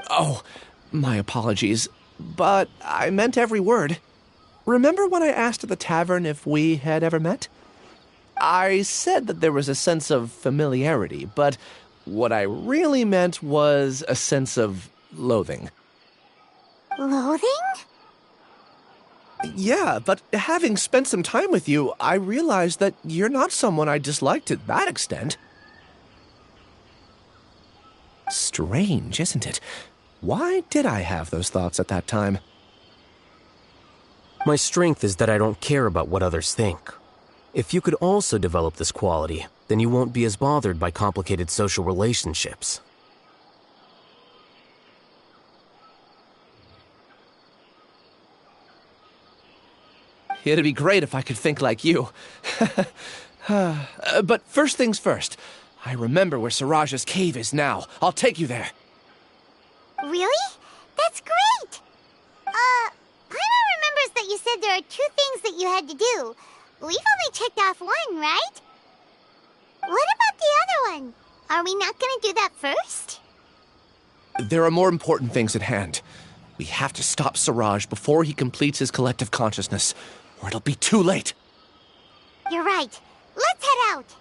Speaker 10: Oh, my apologies, but I meant every word. Remember when I asked at the tavern if we had ever met? I said that there was a sense of familiarity, but what I really meant was a sense of loathing.
Speaker 9: Loathing?
Speaker 10: Yeah, but having spent some time with you, I realized that you're not someone I dislike to that extent. Strange, isn't it? Why did I have those thoughts at that time?
Speaker 12: My strength is that I don't care about what others think. If you could also develop this quality, then you won't be as bothered by complicated social relationships.
Speaker 10: It'd be great if I could think like you. But first things first. I remember where Siraj's cave is now. I'll take you there.
Speaker 9: Really? That's great! Paimon remembers that you said there are 2 things that you had to do. We've only checked off 1, right? What about the other one? Are we not gonna do that first?
Speaker 10: There are more important things at hand. We have to stop Siraj before he completes his collective consciousness, or it'll be too late.
Speaker 9: You're right. Let's head out!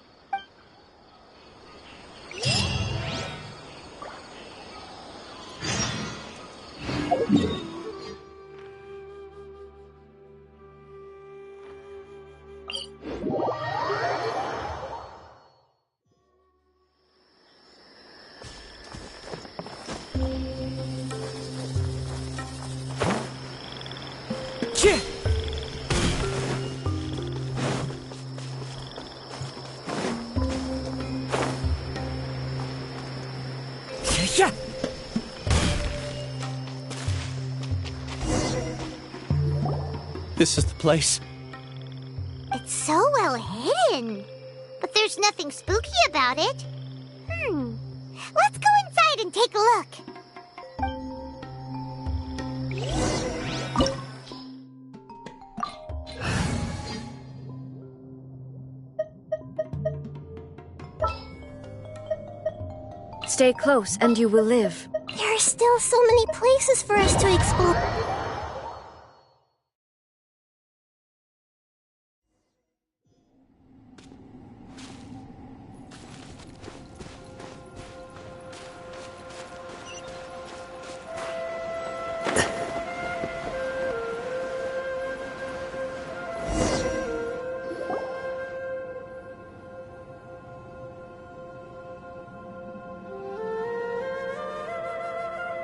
Speaker 10: Gotcha! This is the place.
Speaker 9: It's so well hidden. But there's nothing spooky about it. Let's go inside and take a look.
Speaker 18: Stay close and you will live.
Speaker 9: There are still so many places for us to explore.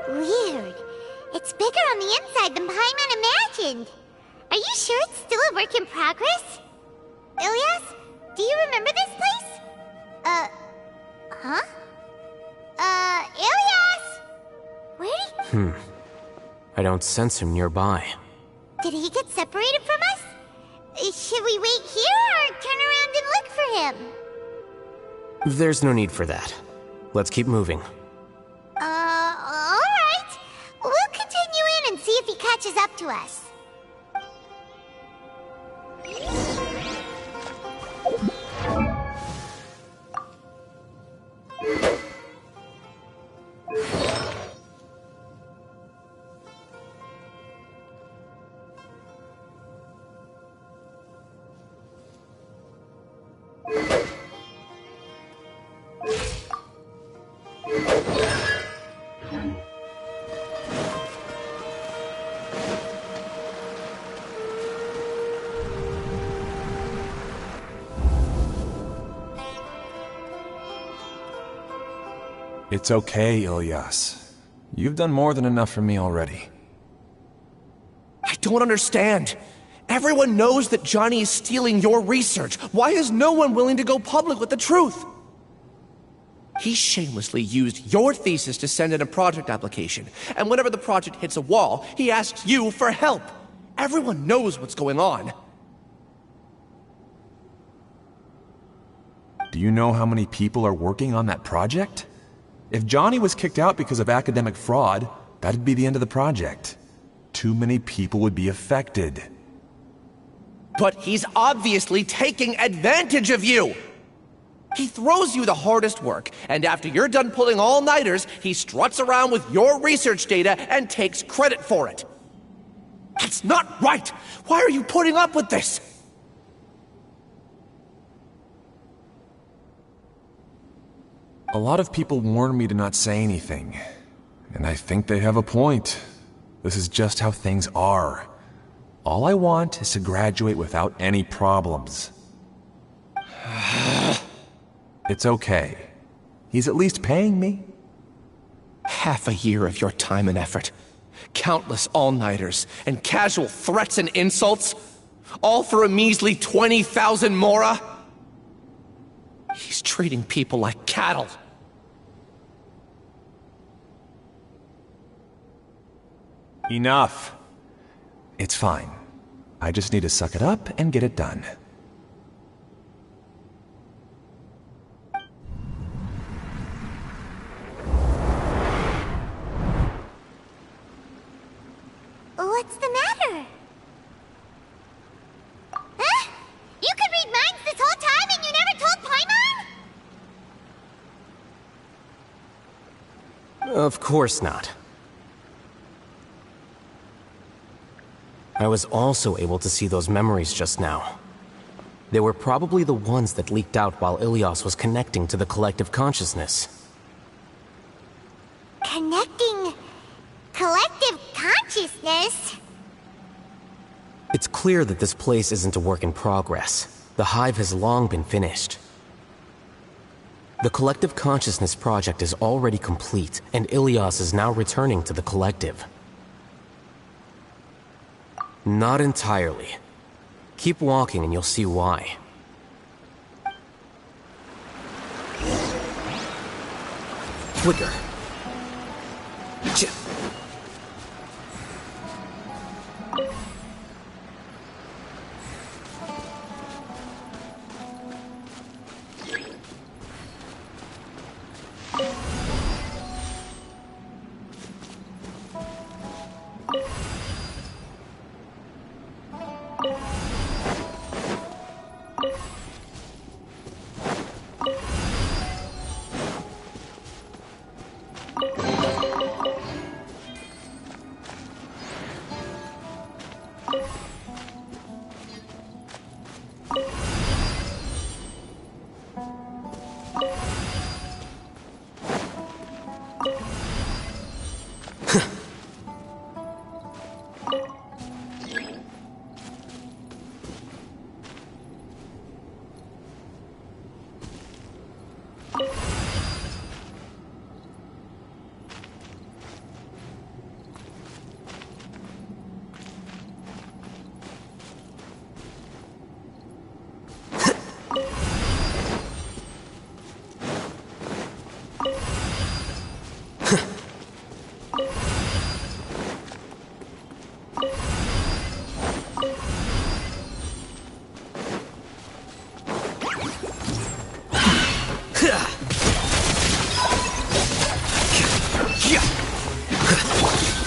Speaker 9: Weird. It's bigger on the inside than Paimon imagined. Are you sure it's still a work in progress? Ilyas, do you remember this place? Huh? Ilyas! Where'd
Speaker 12: I don't sense him nearby.
Speaker 9: Did he get separated from us? Should we wait here or turn around and look for him?
Speaker 12: There's no need for that. Let's keep moving.
Speaker 9: Alright. We'll continue in and see if he catches up to us.
Speaker 5: It's okay, Ilyas. You've done more than enough for me already.
Speaker 10: I don't understand. Everyone knows that Johnny is stealing your research. Why is no one willing to go public with the truth? He shamelessly used your thesis to send in a project application, and whenever the project hits a wall, he asks you for help. Everyone knows what's going on.
Speaker 5: Do you know how many people are working on that project? If Johnny was kicked out because of academic fraud, that'd be the end of the project. Too many people would be affected.
Speaker 10: But he's obviously taking advantage of you! He throws you the hardest work, and after you're done pulling all-nighters, he struts around with your research data and takes credit for it. That's not right! Why are you putting up with this?
Speaker 5: A lot of people warn me to not say anything, and I think they have a point. This is just how things are. All I want is to graduate without any problems. It's okay. He's at least paying me.
Speaker 10: Half a year of your time and effort. Countless all-nighters and casual threats and insults. All for a measly 20,000 mora? He's treating people like cattle.
Speaker 5: Enough. It's fine. I just need to suck it up and get it done.
Speaker 9: What's the matter? Huh? You could read minds this whole time and you never told Paimon?
Speaker 12: Of course not. I was also able to see those memories just now. They were probably the ones that leaked out while Ilyas was connecting to the collective consciousness.
Speaker 9: Connecting collective consciousness?
Speaker 12: It's clear that this place isn't a work in progress. The hive has long been finished. The collective consciousness project is already complete, and Ilyas is now returning to the collective. Not entirely. Keep walking and you'll see why. Flicker.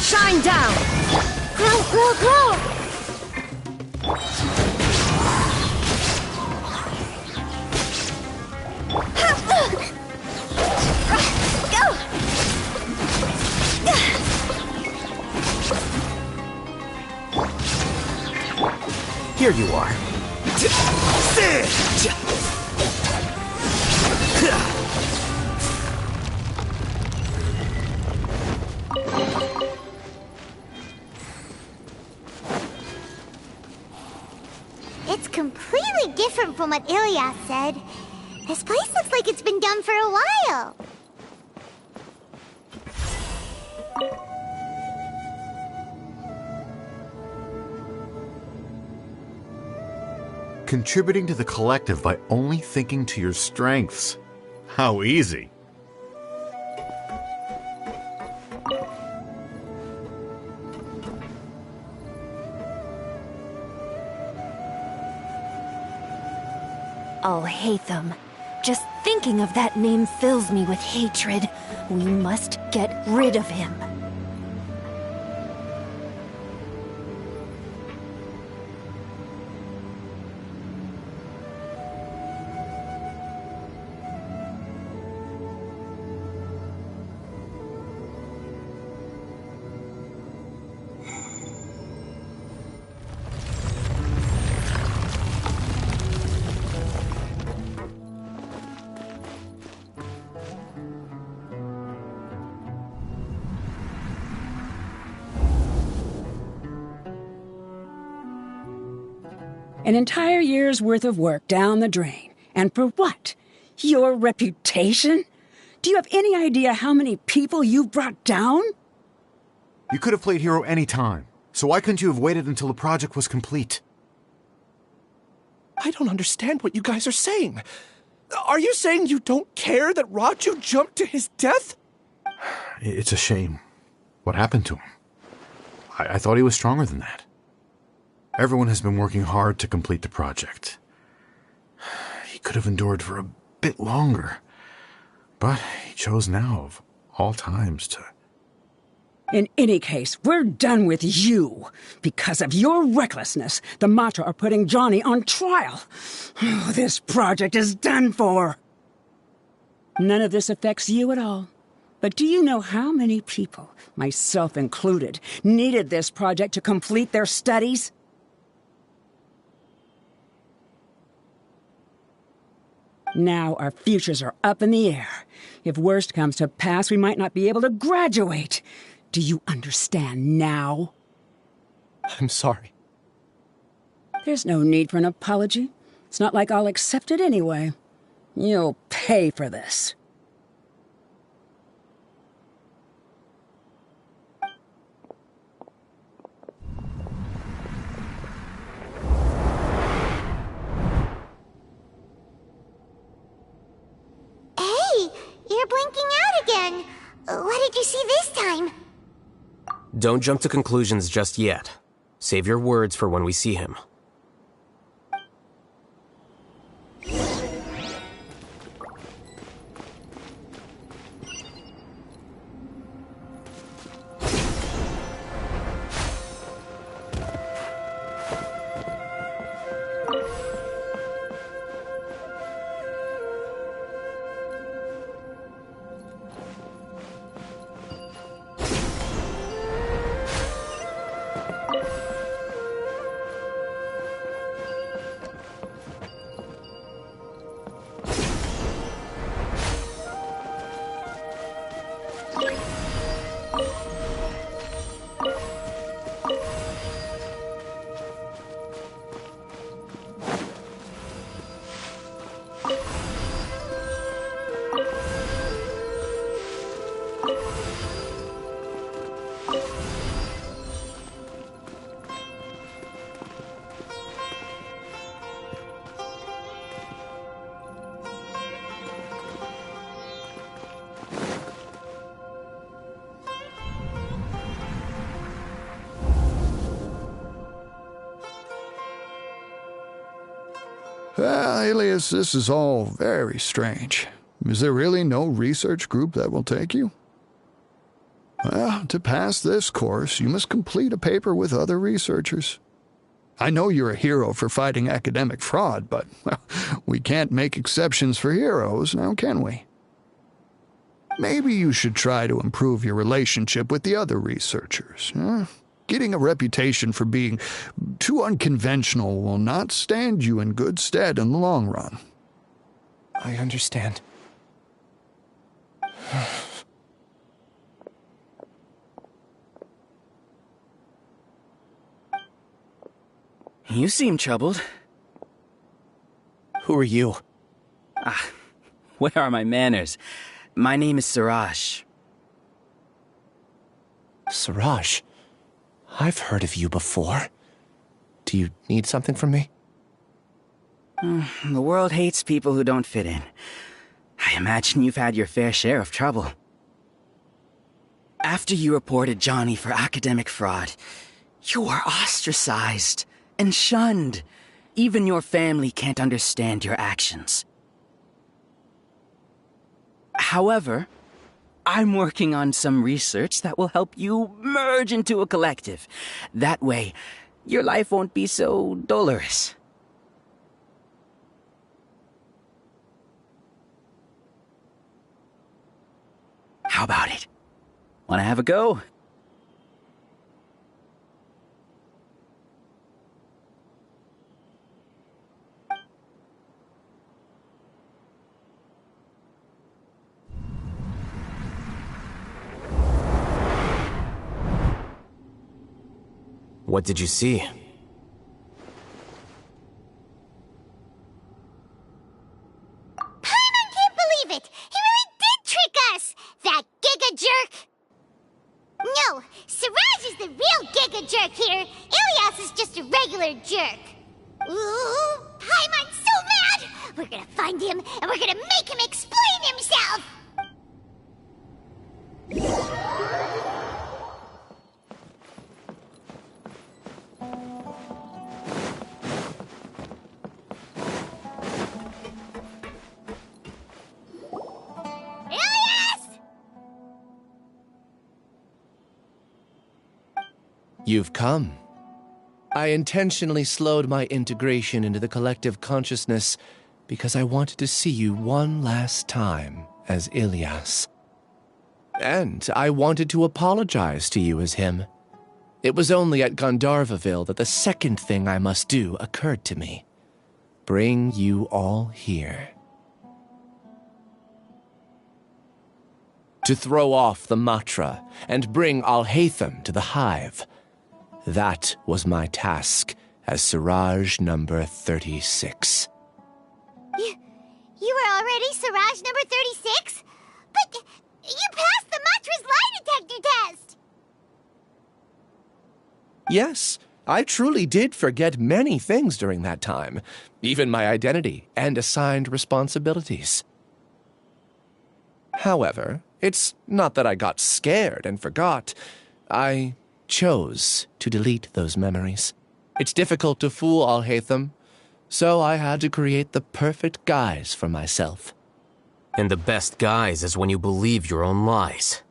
Speaker 3: Shine down! Grow, grow, grow!
Speaker 17: Here you are.
Speaker 9: It's completely different from what Ilyas said. This place looks like it's been done for a while.
Speaker 20: Contributing to the collective by only thinking to your strengths. How easy.
Speaker 1: Alhaithem. Just thinking of that name fills me with hatred. We must get rid of him.
Speaker 16: An entire year's worth of work down the drain. And for what? Your reputation? Do you have any idea how many people you've brought down?
Speaker 20: You could have played hero any time, so why couldn't you have waited until the project was complete?
Speaker 10: I don't understand what you guys are saying. Are you saying you don't care that Raju jumped to his death?
Speaker 20: It's a shame. What happened to him? I thought he was stronger than that. Everyone has been working hard to complete the project. He could have endured for a bit longer, but he chose now, of all times, to...
Speaker 16: In any case, we're done with you. Because of your recklessness, the Matra are putting Johnny on trial. Oh, this project is done for. None of this affects you at all. But do you know how many people, myself included, needed this project to complete their studies? Now our futures are up in the air. If worst comes to pass, we might not be able to graduate. Do you understand now?
Speaker 10: I'm sorry.
Speaker 16: There's no need for an apology. It's not like I'll accept it anyway. You'll pay for this.
Speaker 9: Hey, you're blinking out again. What did you see this time?
Speaker 12: Don't jump to conclusions just yet. Save your words for when we see him.
Speaker 2: Alias, this is all very strange. Is there really no research group that will take you? Well, to pass this course, you must complete a paper with other researchers. I know you're a hero for fighting academic fraud, but well, we can't make exceptions for heroes, now can we? Maybe you should try to improve your relationship with the other researchers. Getting a reputation for being too unconventional will not stand you in good stead in the long run.
Speaker 10: I understand.
Speaker 21: You seem troubled.
Speaker 10: Who are you?
Speaker 21: Where are my manners? My name is Siraj.
Speaker 10: Siraj? I've heard of you before. Do you need something from me?
Speaker 21: The world hates people who don't fit in. I imagine you've had your fair share of trouble. After you reported Johnny for academic fraud, you were ostracized and shunned. Even your family can't understand your actions. However, I'm working on some research that will help you merge into a collective. That way, your life won't be so dolorous. How about it? Wanna have a go?
Speaker 12: What did you see?
Speaker 9: Paimon can't believe it! He really did trick us! That giga jerk! No, Siraj is the real giga jerk here. Ilias is just a regular jerk. Ooh, Paimon's so mad! We're gonna find him and we're gonna make him explain himself!
Speaker 10: You've come. I intentionally slowed my integration into the collective consciousness because I wanted to see you one last time as Ilias. And I wanted to apologize to you as him. It was only at Gandharvaville that the second thing I must do occurred to me. Bring you all here. To throw off the Matra and bring Alhaithem to the hive. That was my task as Siraj number 36.
Speaker 9: You were already Siraj number 36? But you passed the Matra's lie detector test!
Speaker 10: Yes, I truly did forget many things during that time, even my identity and assigned responsibilities. However, it's not that I got scared and forgot. I chose to delete those memories. It's difficult to fool Alhaithem, so I had to create the perfect guise for myself.
Speaker 12: And the best guise is when you believe your own lies.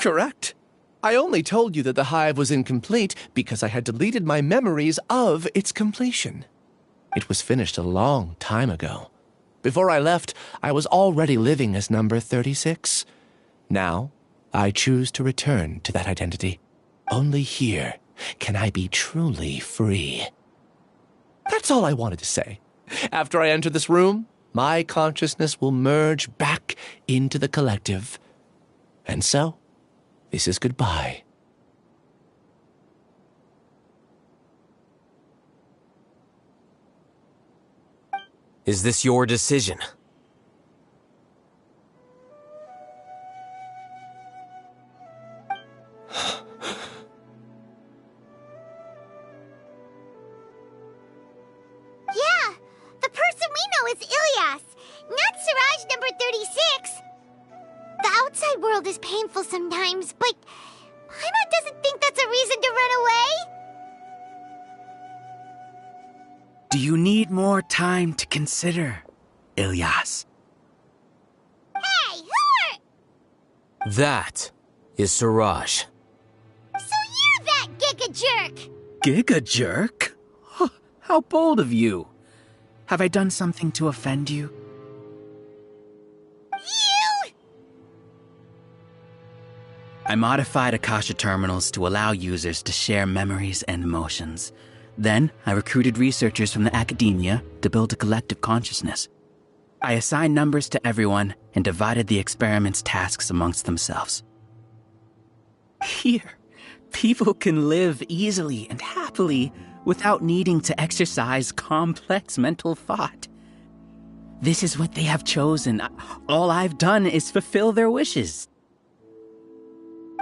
Speaker 10: Correct. I only told you that the hive was incomplete because I had deleted my memories of its completion. It was finished a long time ago. Before I left, I was already living as number 36. Now, I choose to return to that identity. Only here can I be truly free. That's all I wanted to say. After I enter this room, my consciousness will merge back into the collective. And so, this is goodbye.
Speaker 12: Is this your decision?
Speaker 9: Yeah, the person we know is Ilyas, not Siraj number 36. The outside world is painful sometimes, but Paimon doesn't think that's a reason to run away.
Speaker 21: Do you need more time to consider, Ilyas?
Speaker 9: Hey, who are...
Speaker 12: That is Siraj.
Speaker 9: So you're that Giga Jerk!
Speaker 21: Giga Jerk? Huh, how bold of you. Have I done something to offend you?
Speaker 9: You!
Speaker 21: I modified Akasha terminals to allow users to share memories and emotions. Then, I recruited researchers from the academia to build a collective consciousness. I assigned numbers to everyone and divided the experiment's tasks amongst themselves. Here, people can live easily and happily without needing to exercise complex mental thought. This is what they have chosen. All I've done is fulfill their wishes.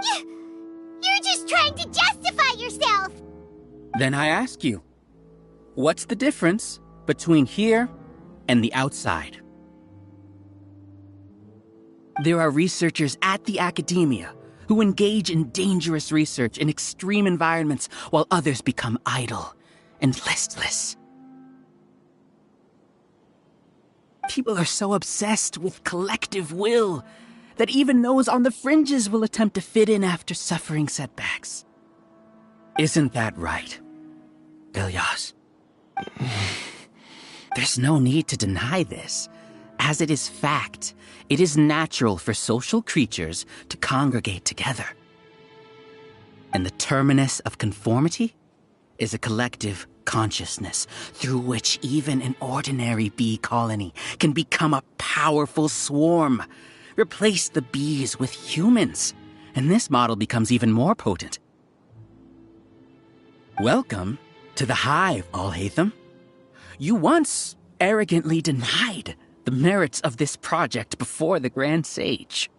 Speaker 9: You're just trying to justify yourself!
Speaker 21: Then I ask you, what's the difference between here and the outside? There are researchers at the academia who engage in dangerous research in extreme environments while others become idle and listless. People are so obsessed with collective will that even those on the fringes will attempt to fit in after suffering setbacks. Isn't that right, Ilyas? There's no need to deny this. As it is fact, it is natural for social creatures to congregate together. And the terminus of conformity is a collective consciousness through which even an ordinary bee colony can become a powerful swarm. Replace the bees with humans, and this model becomes even more potent. Welcome to the hive, Alhaithem. You once arrogantly denied the merits of this project before the Grand Sage.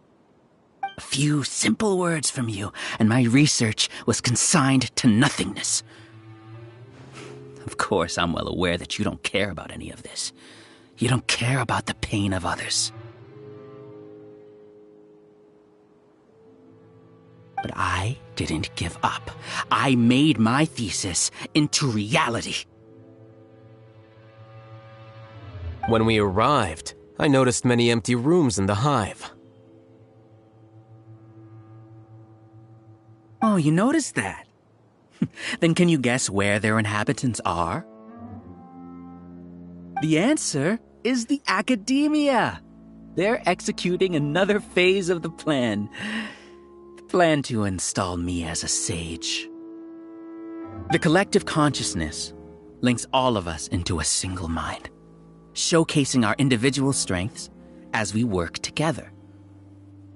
Speaker 21: A few simple words from you, and my research was consigned to nothingness. Of course, I'm well aware that you don't care about any of this. You don't care about the pain of others. But I didn't give up. I made my thesis into reality.
Speaker 12: When we arrived, I noticed many empty rooms in the hive.
Speaker 21: Oh, you noticed that? Then can you guess where their inhabitants are? The answer is the academia. They're executing another phase of the plan. The plan to install me as a sage. The collective consciousness links all of us into a single mind, showcasing our individual strengths as we work together.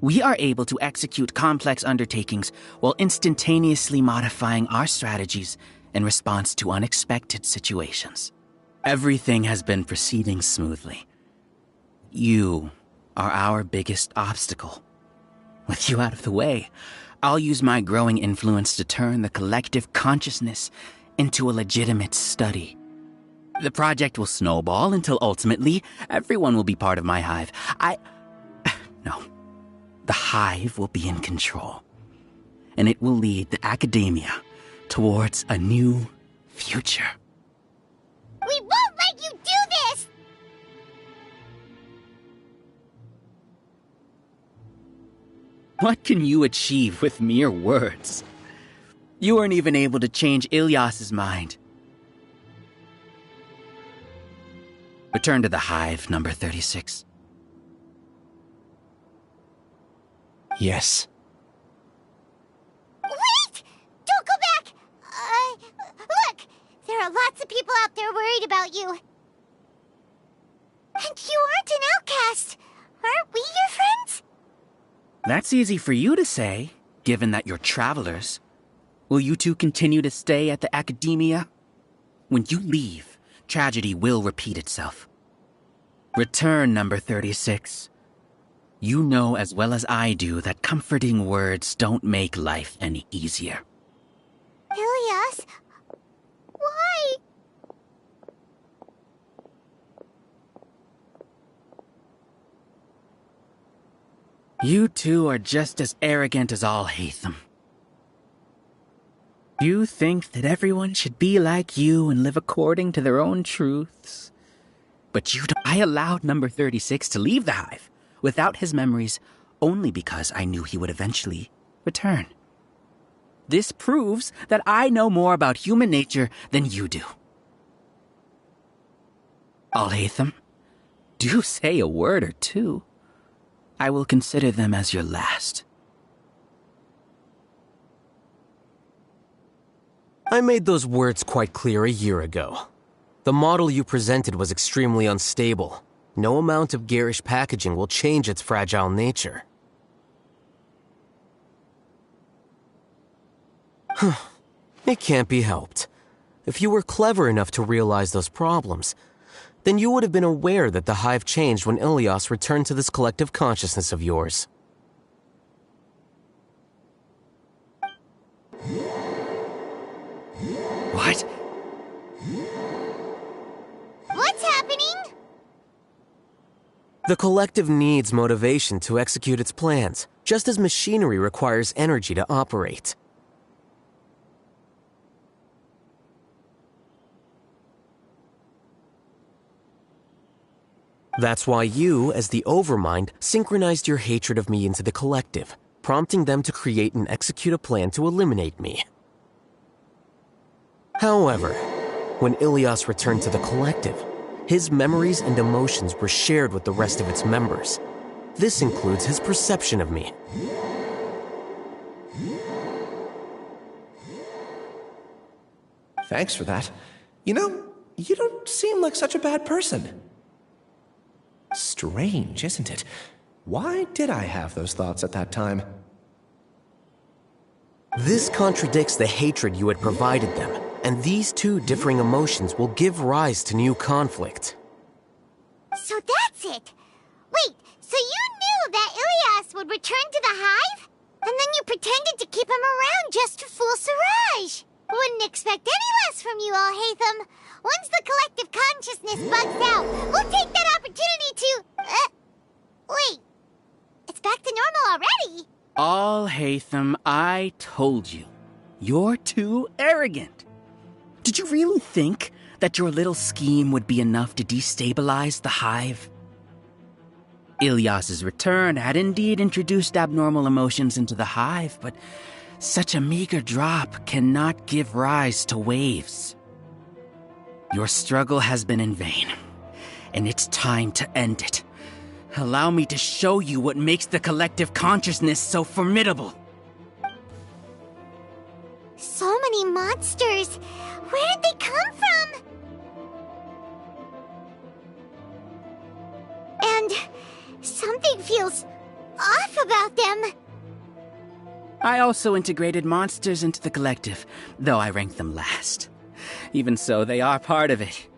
Speaker 21: We are able to execute complex undertakings while instantaneously modifying our strategies in response to unexpected situations. Everything has been proceeding smoothly. You are our biggest obstacle. With you out of the way, I'll use my growing influence to turn the collective consciousness into a legitimate study. The project will snowball until ultimately everyone will be part of my hive. No. The hive will be in control. and it will lead the academia towards a new future.
Speaker 9: We won't let you do this!
Speaker 21: What can you achieve with mere words? You weren't even able to change Ilyas's mind. Return to the hive, number 36.
Speaker 10: Yes.
Speaker 9: Wait! Don't go back! Look! There are lots of people out there worried about you. And you aren't an outcast. Aren't we your friends?
Speaker 21: That's easy for you to say, given that you're travelers. Will you two continue to stay at the academia? When you leave, tragedy will repeat itself. Return, number 36. You know as well as I do that comforting words don't make life any easier.
Speaker 9: Ilyas? Why?
Speaker 21: You two are just as arrogant as Alhaithem. You think that everyone should be like you and live according to their own truths. But you don't. I allowed number 36 to leave the hive without his memories only because I knew he would eventually return. This proves that I know more about human nature than you do. Alhaithem, do say a word or two. I will consider them as your last.
Speaker 12: I made those words quite clear a year ago. The model you presented was extremely unstable. No amount of garish packaging will change its fragile nature. It can't be helped. If you were clever enough to realize those problems, then you would have been aware that the hive changed when Ilyas returned to this collective consciousness of yours.
Speaker 21: What?
Speaker 9: What's happening?
Speaker 12: The collective needs motivation to execute its plans, just as machinery requires energy to operate. That's why you, as the Overmind, synchronized your hatred of me into the collective, prompting them to create and execute a plan to eliminate me. However, when Ilyas returned to the collective, his memories and emotions were shared with the rest of its members. This includes his perception of me.
Speaker 10: Thanks for that. You know, you don't seem like such a bad person. Strange, isn't it? Why did I have those thoughts at that time?
Speaker 12: This contradicts the hatred you had provided them, and these two differing emotions will give rise to new conflict.
Speaker 9: So that's it! Wait, so you knew that Ilyas would return to the hive? And then you pretended to keep him around just to fool Siraj! Wouldn't expect any less from you, Alhaithem. Once the collective consciousness bugs out, we'll take that opportunity to... wait. It's back to normal already?
Speaker 21: Alhaithem, I told you. You're too arrogant. Did you really think that your little scheme would be enough to destabilize the hive? Ilyas's return had indeed introduced abnormal emotions into the hive, but such a meager drop cannot give rise to waves. Your struggle has been in vain, and it's time to end it. Allow me to show you what makes the collective consciousness so formidable.
Speaker 9: So many monsters! Where did they come from? And something feels off about them.
Speaker 21: I also integrated monsters into the collective, though I ranked them last. Even so, they are part of it.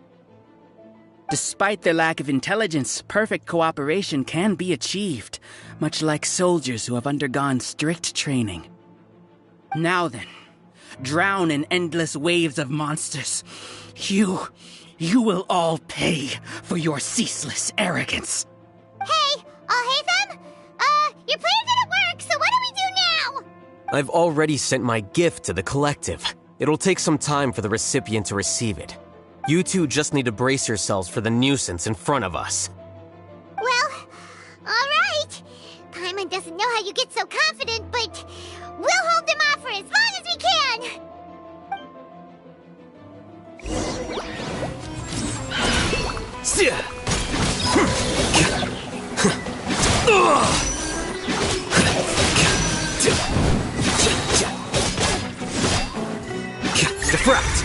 Speaker 21: Despite their lack of intelligence, perfect cooperation can be achieved, much like soldiers who have undergone strict training. Now then, drown in endless waves of monsters. You will all pay for your ceaseless arrogance.
Speaker 9: Hey, Alhaithem? Your plan didn't work, so what do we do now?
Speaker 12: I've already sent my gift to the collective. It'll take some time for the recipient to receive it. You two just need to brace yourselves for the nuisance in front of us.
Speaker 9: Well, alright. Paimon doesn't know how you get so confident, but we'll hold them off for as long as we can!
Speaker 12: Defract!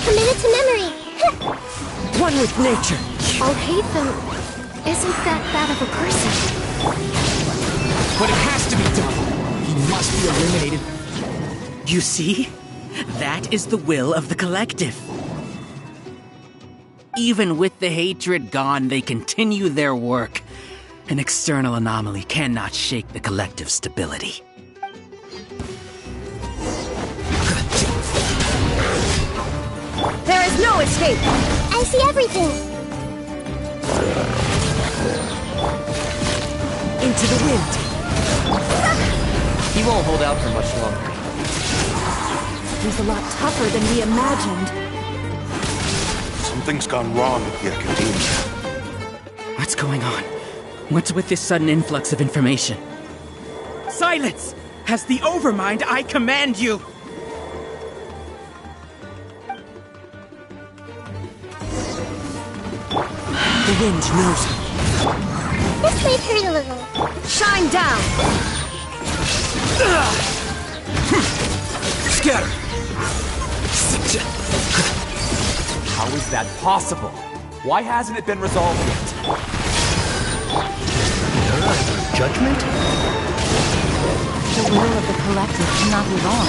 Speaker 3: Committed to memory.
Speaker 12: One with nature.
Speaker 3: Alhaithem isn't that of a person.
Speaker 6: But it has to be done. He must be eliminated.
Speaker 21: You see? That is the will of the collective. Even with the hatred gone, they continue their work. An external anomaly cannot shake the collective's stability.
Speaker 1: There is no escape!
Speaker 9: I see everything!
Speaker 1: Into the wind.
Speaker 11: He won't hold out for much longer.
Speaker 1: He's a lot tougher than we imagined.
Speaker 17: Something's gone wrong at the Academia.
Speaker 21: What's going on? What's with this sudden influx of information? Silence! As the Overmind, I command you!
Speaker 12: The wind knows me.
Speaker 9: This might hurt a little.
Speaker 1: Shine down!
Speaker 12: Scatter!
Speaker 5: How is that possible? Why hasn't it been resolved yet?
Speaker 14: Judgment?
Speaker 7: The will of the collective cannot be wrong.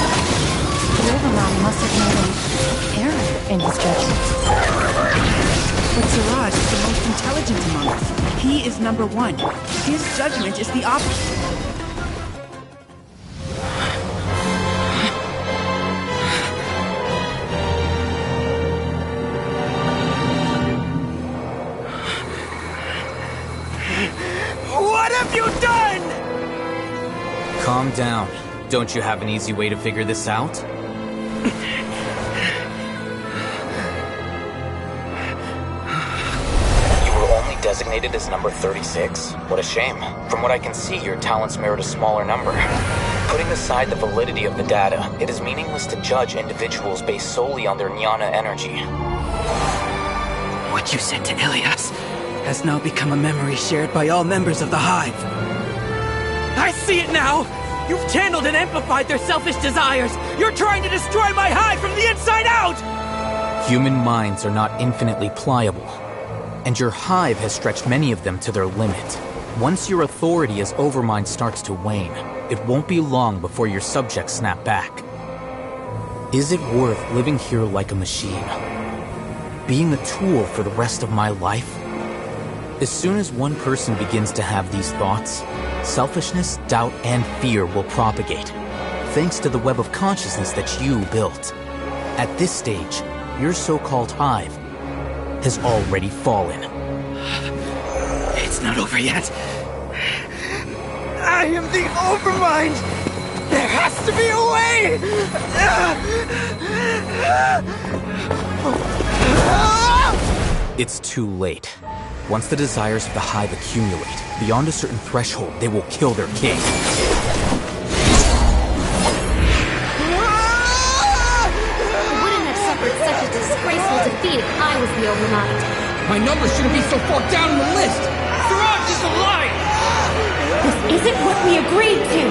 Speaker 7: The Overmind must have made an error in his judgment.
Speaker 21: But Siraj is the most intelligent among us. He is number one. His judgment is the opposite. What have you done?
Speaker 15: Calm down. Don't you have an easy way to figure this out? Designated as number 36? What a shame. From what I can see, your talents merit a smaller number. Putting aside the validity of the data, it is meaningless to judge individuals based solely on their jnana energy.
Speaker 21: What you said to Ilias has now become a memory shared by all members of the Hive. I see it now! You've channeled and amplified their selfish desires! You're trying to destroy my Hive from the inside out!
Speaker 15: Human minds are not infinitely pliable. And your Hive has stretched many of them to their limit. Once your authority as Overmind starts to wane, it won't be long before your subjects snap back. Is it worth living here like a machine? Being a tool for the rest of my life? As soon as one person begins to have these thoughts, selfishness, doubt, and fear will propagate, thanks to the web of consciousness that you built. At this stage, your so-called Hive has already fallen.
Speaker 21: It's not over yet. I am the Overmind! There has to be a way!
Speaker 15: It's too late. Once the desires of the Hive accumulate, beyond a certain threshold, they will kill their king.
Speaker 3: Such a disgraceful defeat if I was the Overmind.
Speaker 6: My number shouldn't be so far down in the list! Siraj is alive!
Speaker 1: This isn't what we agreed to!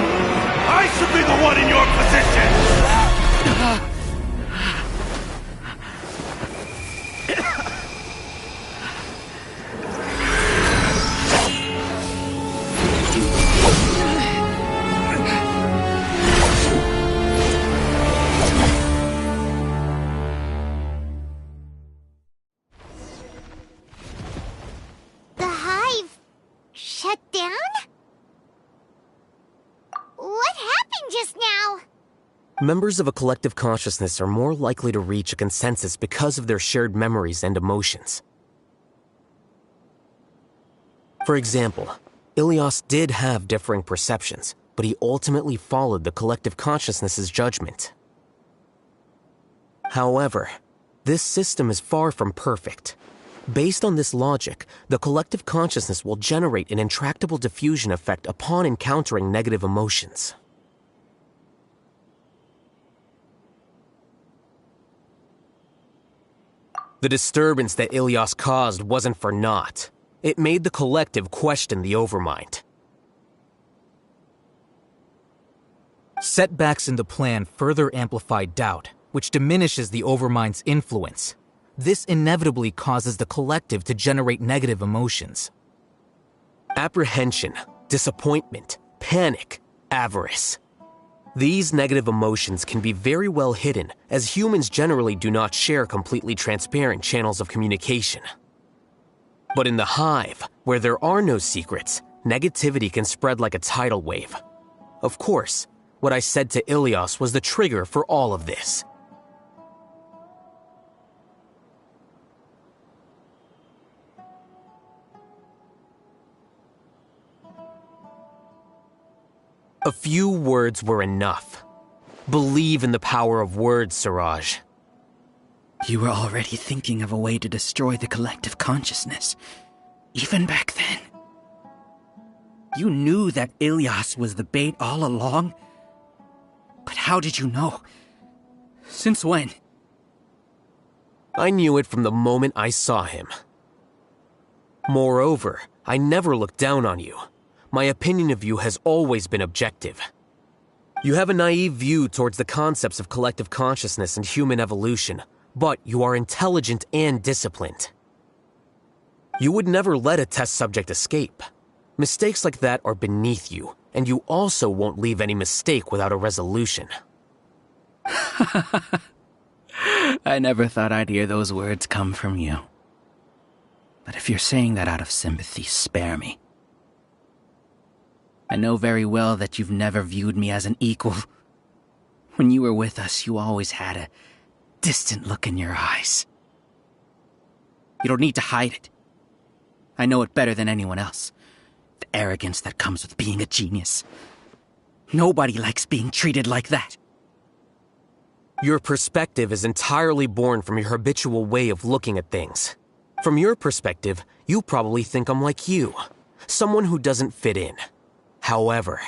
Speaker 17: I should be the one in your position!
Speaker 12: Members of a collective consciousness are more likely to reach a consensus because of their shared memories and emotions. For example, Ilias did have differing perceptions, but he ultimately followed the collective consciousness's judgment. However, this system is far from perfect. Based on this logic, the collective consciousness will generate an intractable diffusion effect upon encountering negative emotions. The disturbance that Ilias caused wasn't for naught. It made the collective question the Overmind.
Speaker 15: Setbacks in the plan further amplify doubt, which diminishes the Overmind's influence. This inevitably causes the collective to generate negative emotions.
Speaker 12: Apprehension, disappointment, panic, avarice. These negative emotions can be very well hidden, as humans generally do not share completely transparent channels of communication. But in the hive, where there are no secrets, negativity can spread like a tidal wave. Of course, what I said to Ilias was the trigger for all of this. A few words were enough. Believe in the power of words, Siraj.
Speaker 21: You were already thinking of a way to destroy the collective consciousness, even back then. You knew that Ilias was the bait all along? But how did you know? Since when?
Speaker 12: I knew it from the moment I saw him. Moreover, I never looked down on you. My opinion of you has always been objective. You have a naive view towards the concepts of collective consciousness and human evolution, but you are intelligent and disciplined. You would never let a test subject escape. Mistakes like that are beneath you, and you also won't leave any mistake without a resolution.
Speaker 21: I never thought I'd hear those words come from you. But if you're saying that out of sympathy, spare me. I know very well that you've never viewed me as an equal. When you were with us, you always had a distant look in your eyes. You don't need to hide it. I know it better than anyone else. The arrogance that comes with being a genius. Nobody likes being treated like that.
Speaker 12: Your perspective is entirely born from your habitual way of looking at things. From your perspective, you probably think I'm like you, someone who doesn't fit in. However,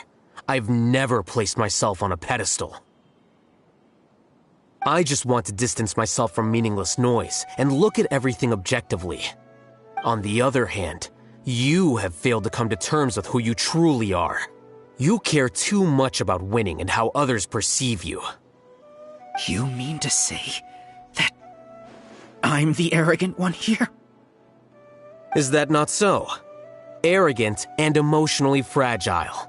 Speaker 12: I've never placed myself on a pedestal. I just want to distance myself from meaningless noise and look at everything objectively. On the other hand, you have failed to come to terms with who you truly are. You care too much about winning and how others perceive you.
Speaker 21: You mean to say that I'm the arrogant one here?
Speaker 12: Is that not so? Arrogant and emotionally fragile.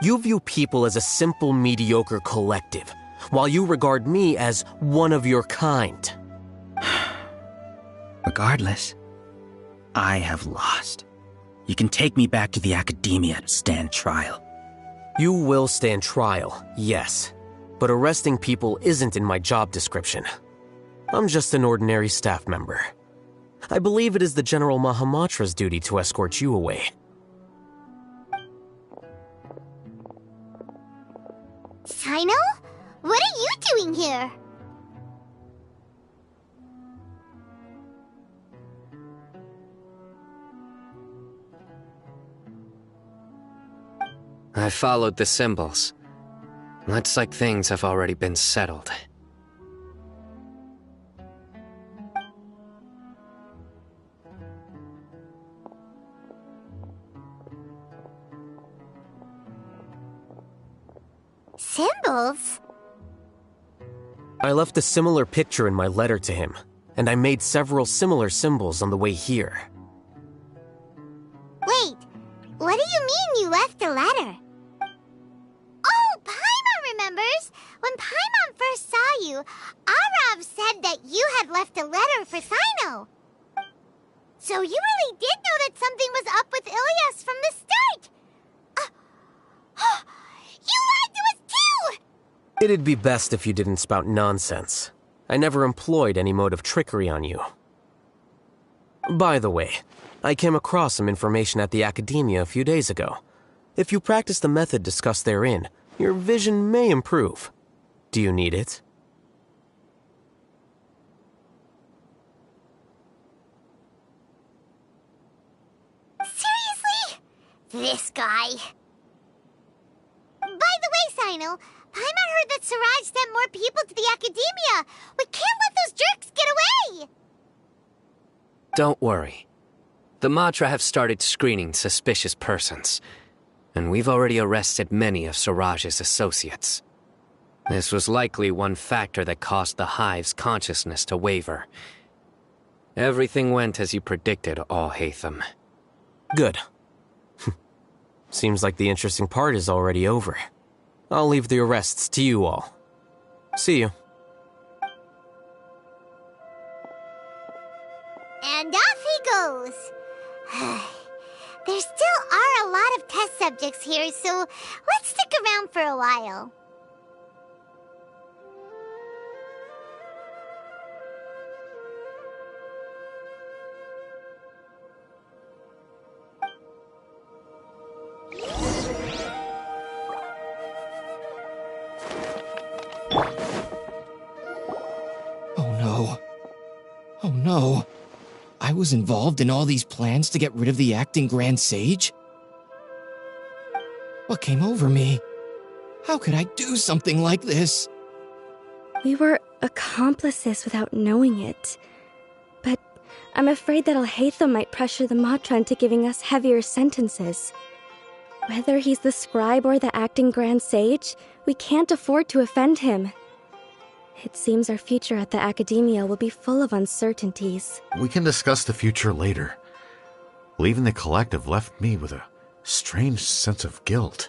Speaker 12: You view people as a simple, mediocre collective, while you regard me as one of your kind.
Speaker 21: Regardless, I have lost. You can take me back to the academia to stand trial.
Speaker 12: You will stand trial, yes. But arresting people isn't in my job description. I'm just an ordinary staff member. I believe it is the General Mahamatra's duty to escort you away.
Speaker 9: Sino? What are you doing here?
Speaker 4: I followed the symbols. Looks like things have already been settled.
Speaker 9: Symbols?
Speaker 12: I left a similar picture in my letter to him, and I made several similar symbols on the way here.
Speaker 9: Wait, what do you mean you left a letter? Oh, Paimon remembers! When Paimon first saw you, Arav said that you had left a letter for Sino. So you really did know that something was up with Ilias from the start! You lied to us too!
Speaker 12: It'd be best if you didn't spout nonsense. I never employed any mode of trickery on you. By the way, I came across some information at the Academia a few days ago. If you practice the method discussed therein, your vision may improve. Do you need it?
Speaker 9: Seriously? This guy. By the way, Sino, Paimon heard that Siraj sent more people to the Academia. We can't let those jerks get away!
Speaker 4: Don't worry. The Matra have started screening suspicious persons, and we've already arrested many of Siraj's associates. This was likely one factor that caused the Hive's consciousness to waver. Everything went as you predicted, Alhaithem.
Speaker 12: Good. Seems like the interesting part is already over. I'll leave the arrests to you all. See you.
Speaker 9: And off he goes. There still are a lot of test subjects here, so let's stick around for a while.
Speaker 6: Oh no. I was involved in all these plans to get rid of the acting Grand Sage? What came over me? How could I do something like this?
Speaker 3: We were accomplices without knowing it. But I'm afraid that Alhaithem might pressure the Matra into giving us heavier sentences. Whether he's the scribe or the acting Grand Sage, we can't afford to offend him. It seems our future at the Academia will be full of uncertainties.
Speaker 20: We can discuss the future later. Leaving the collective left me with a strange sense of guilt.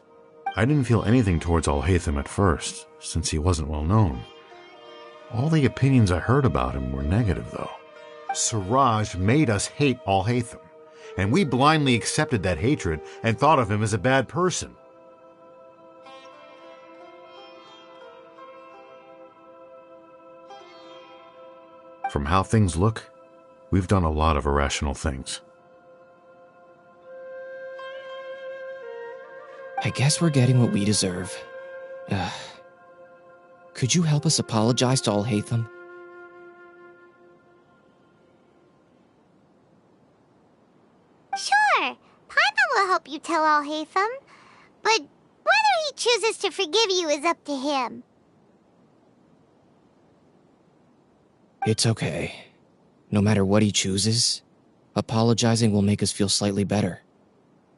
Speaker 20: I didn't feel anything towards Alhaithem at first, since he wasn't well known. All the opinions I heard about him were negative, though. Siraj made us hate Alhaithem, and we blindly accepted that hatred and thought of him as a bad person. From how things look, we've done a lot of irrational things.
Speaker 6: I guess we're getting what we deserve. Could you help us apologize to Alhaithem?
Speaker 9: Sure, Paimon will help you tell Alhaithem, but whether he chooses to forgive you is up to him.
Speaker 6: It's okay. No matter what he chooses, apologizing will make us feel slightly better.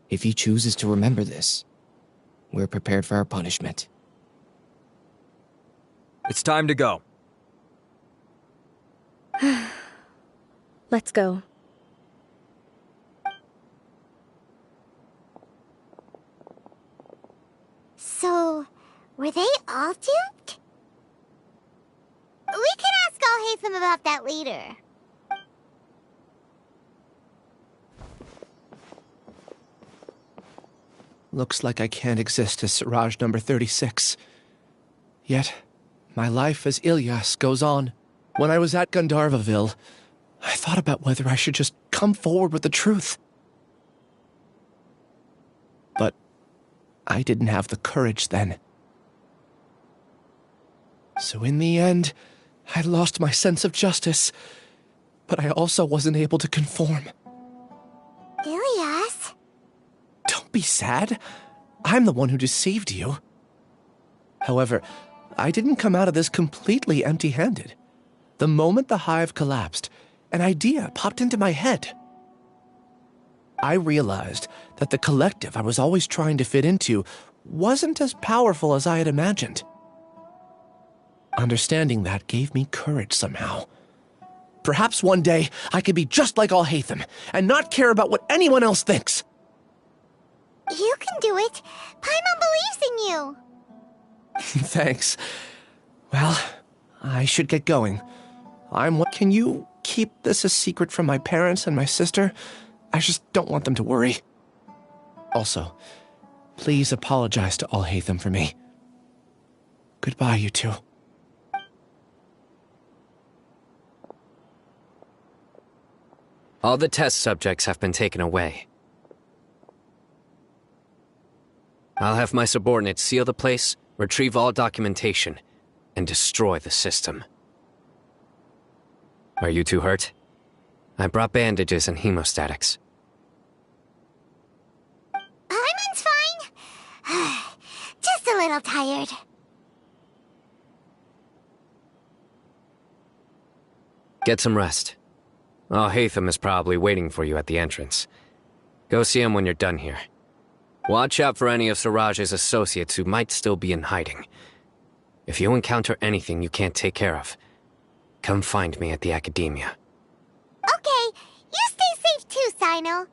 Speaker 6: If he chooses to remember this, we're prepared for our punishment.
Speaker 11: It's time to go.
Speaker 3: Let's go.
Speaker 9: So, were they all duped? We can ask Alhaithem about that later.
Speaker 10: Looks like I can't exist as Siraj number 36. Yet, my life as Ilyas goes on. When I was at Gandharvaville, I thought about whether I should just come forward with the truth. But I didn't have the courage then. So in the end, I lost my sense of justice, but I also wasn't able to conform.
Speaker 9: Ilyas?
Speaker 10: Don't be sad. I'm the one who deceived you. However, I didn't come out of this completely empty-handed. The moment the hive collapsed, an idea popped into my head. I realized that the collective I was always trying to fit into wasn't as powerful as I had imagined. Understanding that gave me courage somehow. Perhaps one day I could be just like Alhaithem and not care about what anyone else thinks.
Speaker 9: You can do it. Paimon believes in you.
Speaker 10: Thanks. Well, I should get going. Can you keep this a secret from my parents and my sister? I just don't want them to worry. Also, please apologize to Alhaithem for me. Goodbye, you two.
Speaker 4: All the test subjects have been taken away. I'll have my subordinates seal the place, retrieve all documentation, and destroy the system. Are you too hurt? I brought bandages and hemostatics.
Speaker 9: Hyman's fine. Just a little tired.
Speaker 4: Get some rest. Alhaithem is probably waiting for you at the entrance. Go see him when you're done here. Watch out for any of Siraj's associates who might still be in hiding. If you encounter anything you can't take care of, come find me at the Academia.
Speaker 9: Okay, you stay safe too, Sino.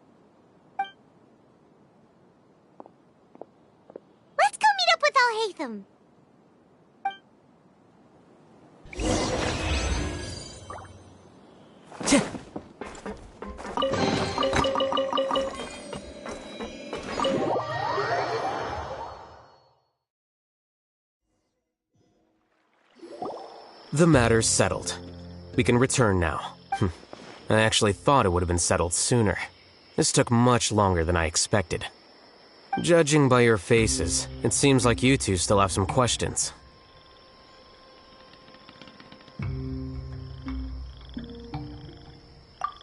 Speaker 9: Let's go meet up with Alhaithem.
Speaker 12: The matter's settled. We can return now. I actually thought it would have been settled sooner. This took much longer than I expected. Judging by your faces, it seems like you two still have some questions.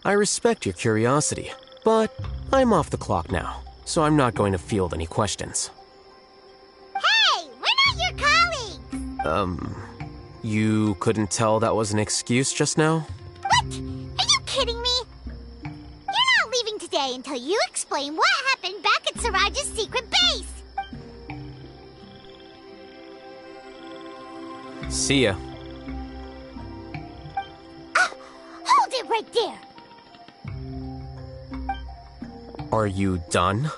Speaker 12: I respect your curiosity, but I'm off the clock now, so I'm not going to field any questions.
Speaker 9: Hey, we're not your colleagues!
Speaker 12: You couldn't tell that was an excuse just now?
Speaker 9: What? Are you kidding me? You're not leaving today until you explain what happened back at Siraj's secret base!
Speaker 12: See ya.
Speaker 9: Hold it right there!
Speaker 12: Are you done?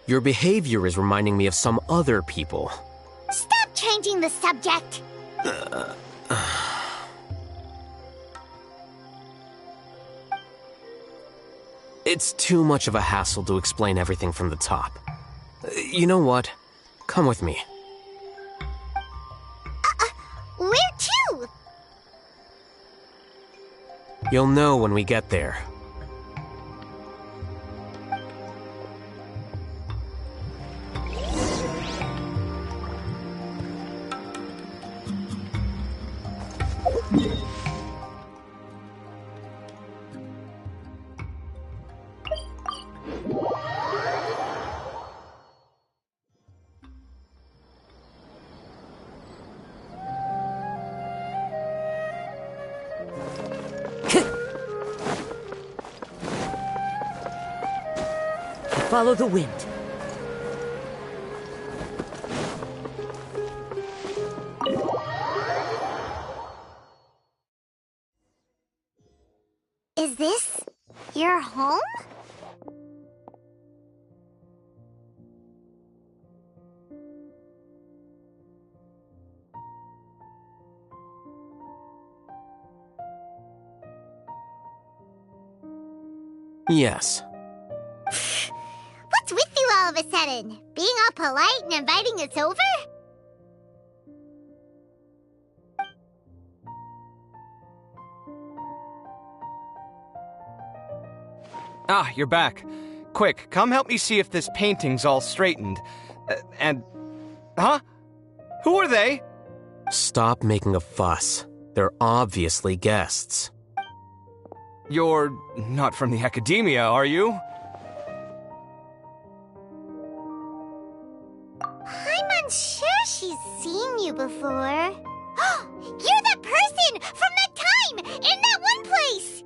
Speaker 12: Your behavior is reminding me of some other people.
Speaker 9: Stop changing the subject!
Speaker 12: It's too much of a hassle to explain everything from the top. You know what? Come with me.
Speaker 9: Where to?
Speaker 12: You'll know when we get there.
Speaker 8: Follow the wind.
Speaker 9: Is this your home?
Speaker 12: Yes.
Speaker 9: What's with you all of a sudden? Being all polite and inviting us over?
Speaker 10: Ah, you're back. Quick, come help me see if this painting's all straightened. Huh? Who are they?
Speaker 12: Stop making a fuss. They're obviously guests.
Speaker 10: You're not from the Academia, are you?
Speaker 9: I'm unsure she's seen you before. You're that person from that time in that one place!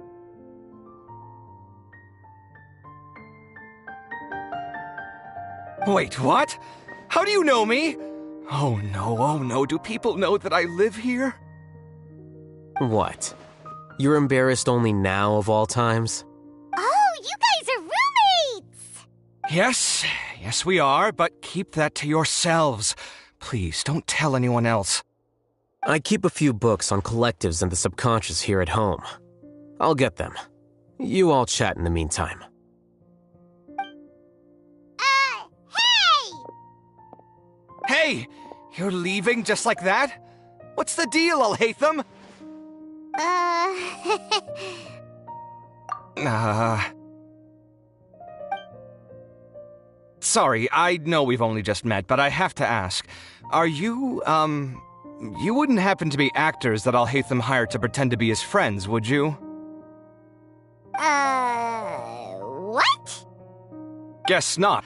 Speaker 10: Wait, what? How do you know me? Oh no, do people know that I live here?
Speaker 12: What? You're embarrassed only now of all times?
Speaker 9: Oh, you guys are roommates!
Speaker 10: Yes we are, but keep that to yourselves. Please, don't tell anyone else.
Speaker 12: I keep a few books on collectives and the subconscious here at home. I'll get them. You all chat in the meantime.
Speaker 10: Hey! You're leaving just like that? What's the deal, Alhaithem?
Speaker 13: Sorry, I know we've only just met, but I have to ask. Are you, you wouldn't happen to be actors that Alhaithem hired to pretend to be his friends, would you?
Speaker 9: What?
Speaker 13: Guess not.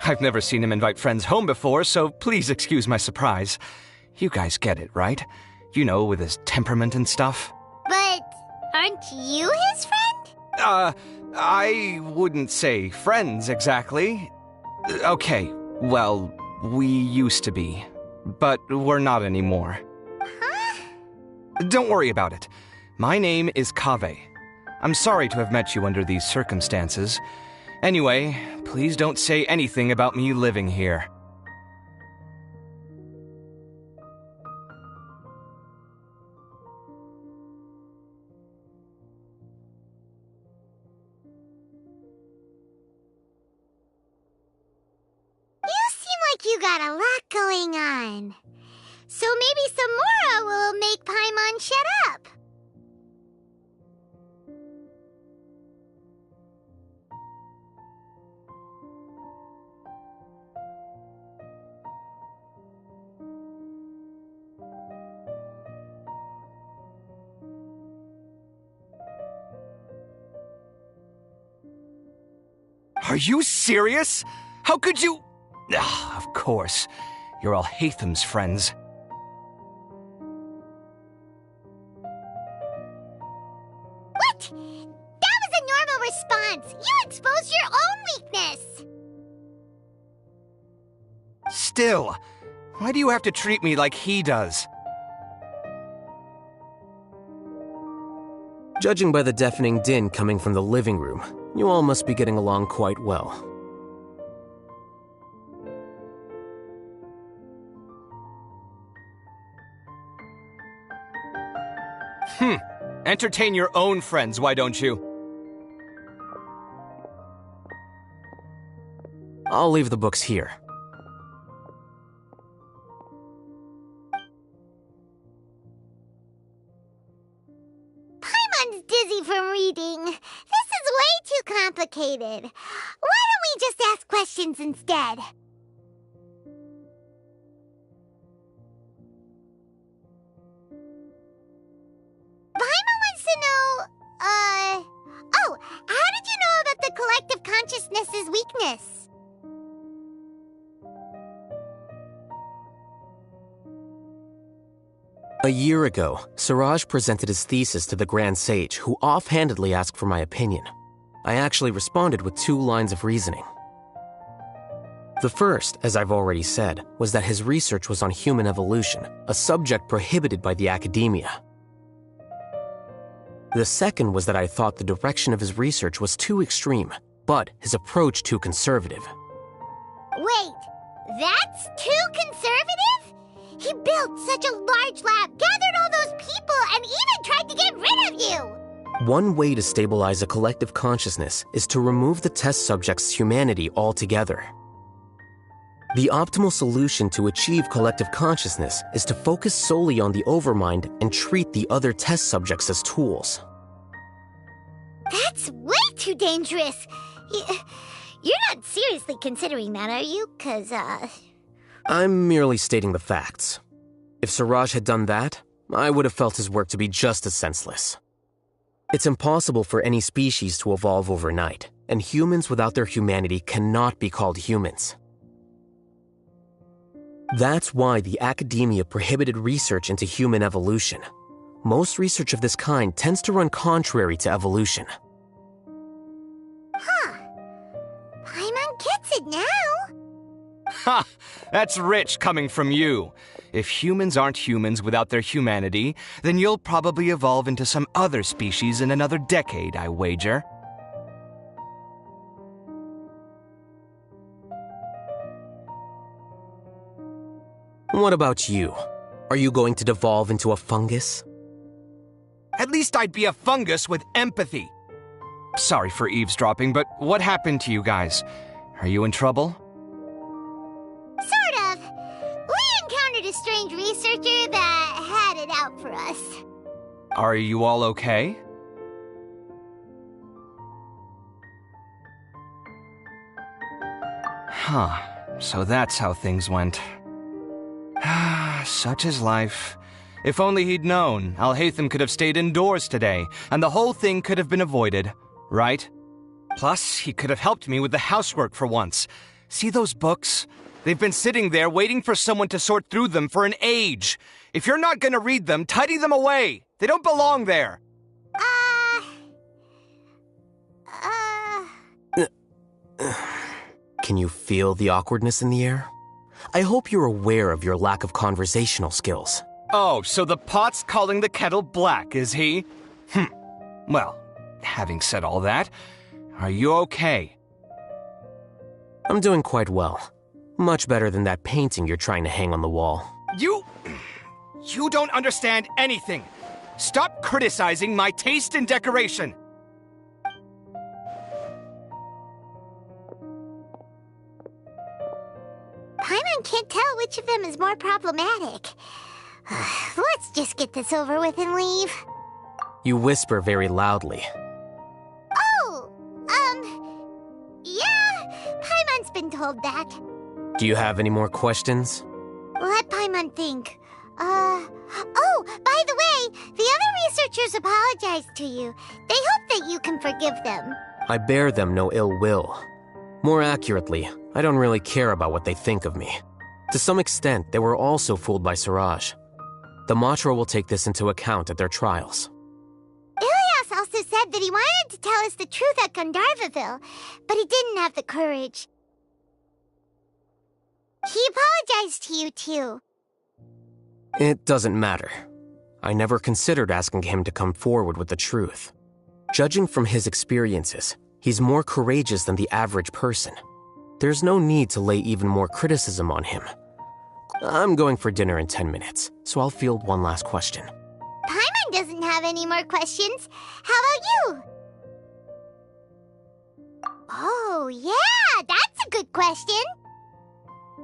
Speaker 13: I've never seen him invite friends home before, so please excuse my surprise. You guys get it, right? You know, with his temperament and stuff.
Speaker 9: But aren't you his friend?
Speaker 13: I wouldn't say friends exactly. Okay, well, we used to be, but we're not anymore.
Speaker 9: Huh?
Speaker 13: Don't worry about it. My name is Kaveh. I'm sorry to have met you under these circumstances. Anyway, please don't say anything about me living here.
Speaker 9: You got a lot going on. So maybe Samora will make Paimon shut up.
Speaker 13: Are you serious? How could you... Of course. You're Alhaithem's friends.
Speaker 9: What? That was a normal response. You exposed your own weakness.
Speaker 13: Still, why do you have to treat me like he does?
Speaker 12: Judging by the deafening din coming from the living room, you all must be getting along quite well.
Speaker 13: Entertain your own friends, why don't you?
Speaker 12: I'll leave the books here.
Speaker 9: Paimon's dizzy from reading. This is way too complicated. Why don't we just ask questions instead? Oh, how did you know about the collective consciousness's weakness?
Speaker 12: A year ago, Siraj presented his thesis to the Grand Sage, who offhandedly asked for my opinion. I actually responded with 2 lines of reasoning. The first, as I've already said, was that his research was on human evolution, a subject prohibited by the academia. The second was that I thought the direction of his research was too extreme, but his approach too conservative.
Speaker 9: Wait, that's too conservative? He built such a large lab, gathered all those people, and even tried to get rid of you!
Speaker 12: One way to stabilize a collective consciousness is to remove the test subject's humanity altogether. The optimal solution to achieve collective consciousness is to focus solely on the overmind and treat the other test subjects as tools.
Speaker 9: That's way too dangerous. You're not seriously considering that, are you? 'Cause,
Speaker 12: I'm merely stating the facts. If Siraj had done that, I would have felt his work to be just as senseless. It's impossible for any species to evolve overnight, and humans without their humanity cannot be called humans. That's why the academia prohibited research into human evolution. Most research of this kind tends to run contrary to evolution.
Speaker 9: Huh. Paimon gets it now.
Speaker 13: Ha! That's rich coming from you. If humans aren't humans without their humanity, then you'll probably evolve into some other species in another decade, I wager.
Speaker 12: What about you? Are you going to devolve into a fungus?
Speaker 13: At least I'd be a fungus with empathy. Sorry for eavesdropping, but what happened to you guys? Are you in trouble?
Speaker 9: Sort of. We encountered a strange researcher that had it out for us.
Speaker 13: Are you all okay? Huh. So that's how things went. Such is life. If only he'd known, Alhaithem could have stayed indoors today, and the whole thing could have been avoided, right? Plus, he could have helped me with the housework for once. See those books? They've been sitting there waiting for someone to sort through them for an age. If you're not gonna read them, tidy them away. They don't belong there.
Speaker 12: Can you feel the awkwardness in the air? I hope you're aware of your lack of conversational skills.
Speaker 13: Oh, so the pot's calling the kettle black, is he? Well, having said all that, are you okay?
Speaker 12: I'm doing quite well. Much better than that painting you're trying to hang on the wall.
Speaker 13: You don't understand anything. Stop criticizing my taste in decoration.
Speaker 9: Paimon can't tell which of them is more problematic. Let's just get this over with and leave.
Speaker 12: You whisper very loudly.
Speaker 9: Oh, yeah, Paimon's been told that.
Speaker 12: Do you have any more questions?
Speaker 9: Let Paimon think. Oh, by the way, the other researchers apologized to you. They hope that you can forgive them.
Speaker 12: I bear them no ill will. More accurately, I don't really care about what they think of me. To some extent, they were also fooled by Siraj. The Matra will take this into account at their trials.
Speaker 9: Ilias also said that he wanted to tell us the truth at Gandharvaville, but he didn't have the courage. He apologized to you, too.
Speaker 12: It doesn't matter. I never considered asking him to come forward with the truth. Judging from his experiences, he's more courageous than the average person. There's no need to lay even more criticism on him. I'm going for dinner in 10 minutes, so I'll field one last question.
Speaker 9: Paimon doesn't have any more questions. How about you? Oh, yeah, that's a good question.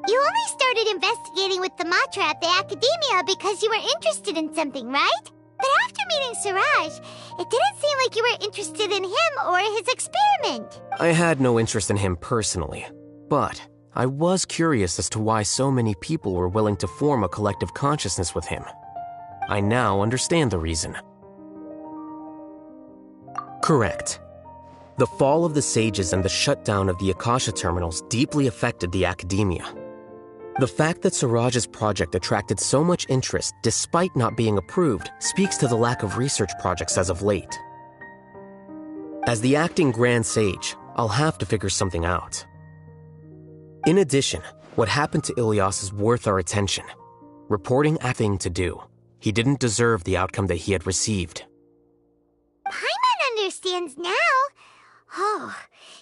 Speaker 9: You only started investigating with the Matra at the Academia because you were interested in something, right? But after meeting Siraj, it didn't seem like you were interested in him or his experiment.
Speaker 12: I had no interest in him personally, but I was curious as to why so many people were willing to form a collective consciousness with him. I now understand the reason. Correct. The fall of the sages and the shutdown of the Akasha terminals deeply affected the Academia. The fact that Siraj's project attracted so much interest despite not being approved speaks to the lack of research projects as of late. As the acting Grand Sage, I'll have to figure something out. In addition, what happened to Ilias is worth our attention. Reporting a thing to do. He didn't deserve the outcome that he had received.
Speaker 9: Paimon understands now. Oh,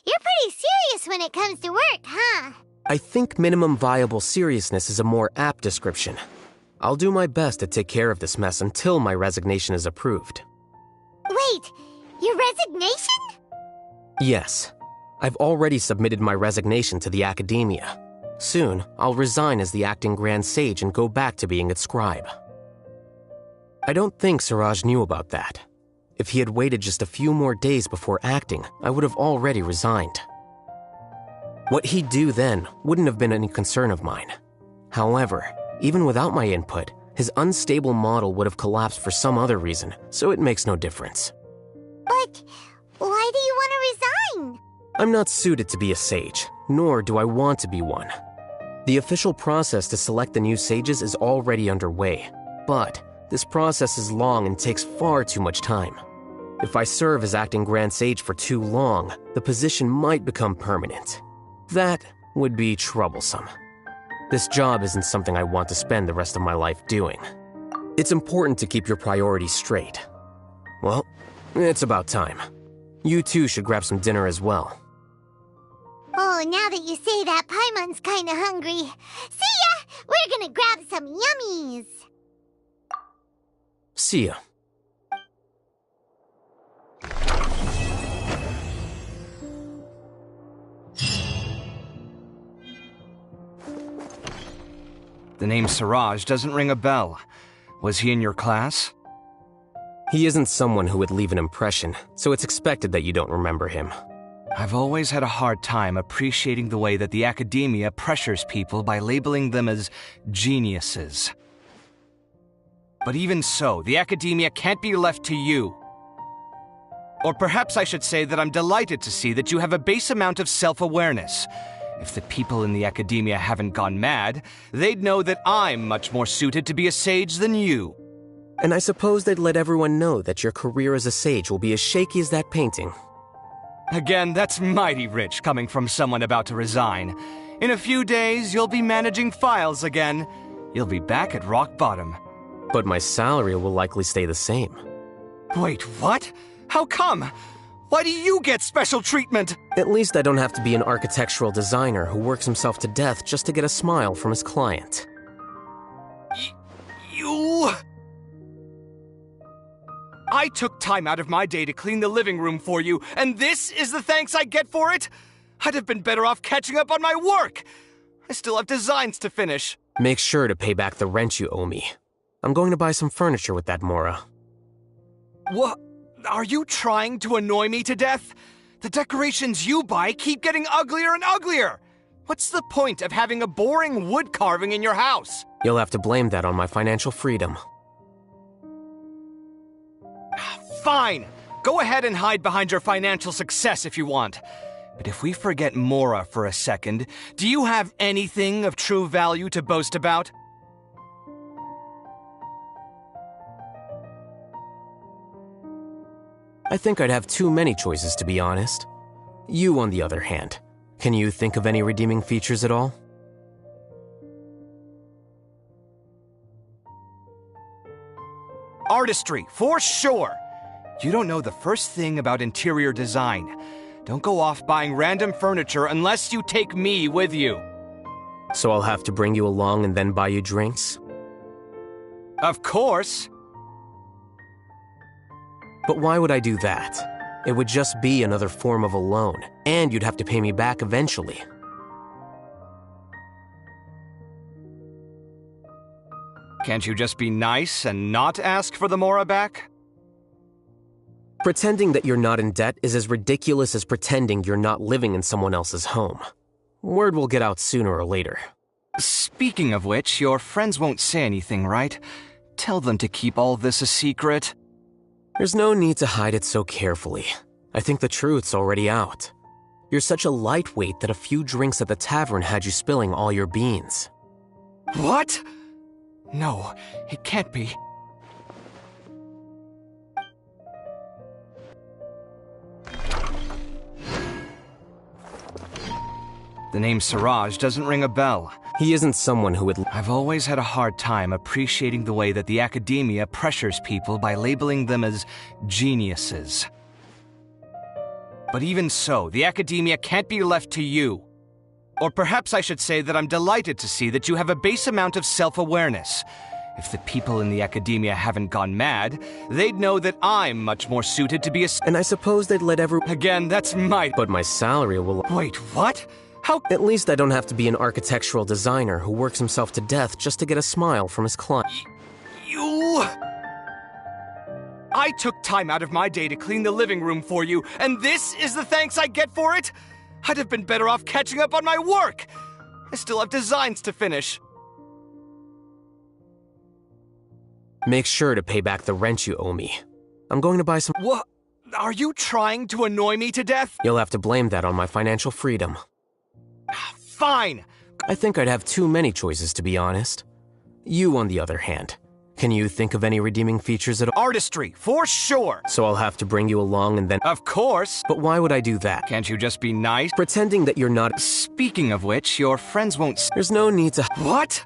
Speaker 9: you're pretty serious when it comes to work, huh?
Speaker 12: I think minimum viable seriousness is a more apt description. I'll do my best to take care of this mess until my resignation is approved.
Speaker 9: Wait, your resignation?
Speaker 12: Yes. I've already submitted my resignation to the Academia. Soon, I'll resign as the acting Grand Sage and go back to being its scribe. I don't think Siraj knew about that. If he had waited just a few more days before acting, I would have already resigned. What he'd do then wouldn't have been any concern of mine. However, even without my input, his unstable model would have collapsed for some other reason, so it makes no difference.
Speaker 9: But why do you want to resign?
Speaker 12: I'm not suited to be a sage, nor do I want to be one. The official process to select the new sages is already underway, but this process is long and takes far too much time. If I serve as acting Grand Sage for too long, the position might become permanent. That would be troublesome. This job isn't something I want to spend the rest of my life doing. It's important to keep your priorities straight. Well, it's about time. You too should grab some dinner as well.
Speaker 9: Oh, now that you say that, Paimon's kinda hungry. See ya! We're gonna grab some yummies!
Speaker 12: See ya.
Speaker 13: The name Siraj doesn't ring a bell. Was he in your class?
Speaker 12: He isn't someone who would leave an impression, so it's expected that you don't remember him.
Speaker 13: I've always had a hard time appreciating the way that the academia pressures people by labeling them as geniuses. But even so, the academia can't be left to you. Or perhaps I should say that I'm delighted to see that you have a base amount of self-awareness. If the people in the academia haven't gone mad, they'd know that I'm much more suited to be a sage than you.
Speaker 12: And I suppose they'd let everyone know that your career as a sage will be as shaky as that painting.
Speaker 13: Again, that's mighty rich coming from someone about to resign. In a few days, you'll be managing files again. You'll be back at rock bottom.
Speaker 12: But my salary will likely stay the same.
Speaker 13: Wait, what? How come? Why do you get special treatment?
Speaker 12: At least I don't have to be an architectural designer who works himself to death just to get a smile from his client.
Speaker 13: You... I took time out of my day to clean the living room for you, and this is the thanks I get for it? I'd have been better off catching up on my work. I still have designs to finish.
Speaker 12: Make sure to pay back the rent you owe me. I'm going to buy some furniture with that Mora.
Speaker 13: What? Are you trying to annoy me to death? The decorations you buy keep getting uglier and uglier. What's the point of having a boring wood carving in your house?
Speaker 12: You'll have to blame that on my financial freedom.
Speaker 13: Fine. Go ahead and hide behind your financial success if you want. But if we forget Mora for a second, do you have anything of true value to boast about?
Speaker 12: I think I'd have too many choices, to be honest. You, on the other hand, can you think of any redeeming features at all?
Speaker 13: Artistry, for sure. You don't know the first thing about interior design. Don't go off buying random furniture unless you take me with you.
Speaker 12: So I'll have to bring you along and then buy you drinks?
Speaker 13: Of course.
Speaker 12: But why would I do that? It would just be another form of a loan, and you'd have to pay me back eventually.
Speaker 13: Can't you just be nice and not ask for the Mora back?
Speaker 12: Pretending that you're not in debt is as ridiculous as pretending you're not living in someone else's home. Word will get out sooner or later.
Speaker 13: Speaking of which, your friends won't say anything, right? Tell them to keep all this a secret.
Speaker 12: There's no need to hide it so carefully. I think the truth's already out. You're such a lightweight that a few drinks at the tavern had you spilling all your beans.
Speaker 13: What? No, it can't be. The name Siraj doesn't ring a bell.
Speaker 12: He isn't someone who would...
Speaker 13: I've always had a hard time appreciating the way that the academia pressures people by labeling them as geniuses. But even so, the academia can't be left to you. Or perhaps I should say that I'm delighted to see that you have a base amount of self-awareness. If the people in the academia haven't gone mad, they'd know that I'm much more suited to be a...
Speaker 12: And I suppose they'd let
Speaker 13: Again, that's my...
Speaker 12: But my salary will...
Speaker 13: Wait, what? How...
Speaker 12: At least I don't have to be an architectural designer who works himself to death just to get a smile from his client.
Speaker 13: You... I took time out of my day to clean the living room for you, and this is the thanks I get for it? I'd have been better off catching up on my work. I still have designs to finish.
Speaker 12: Make sure to pay back the rent you owe me. I'm going to buy some...
Speaker 13: What? Are you trying to annoy me to death?
Speaker 12: You'll have to blame that on my financial freedom.
Speaker 13: Fine.
Speaker 12: I think I'd have too many choices, to be honest. You, on the other hand, can you think of any redeeming features at all?
Speaker 13: Artistry, for sure.
Speaker 12: So I'll have to bring you along and then...
Speaker 13: Of course.
Speaker 12: But why would I do that?
Speaker 13: Can't you just be nice?
Speaker 12: Pretending that you're not...
Speaker 13: Speaking of which, your friends won't...
Speaker 12: There's no need to...
Speaker 13: What?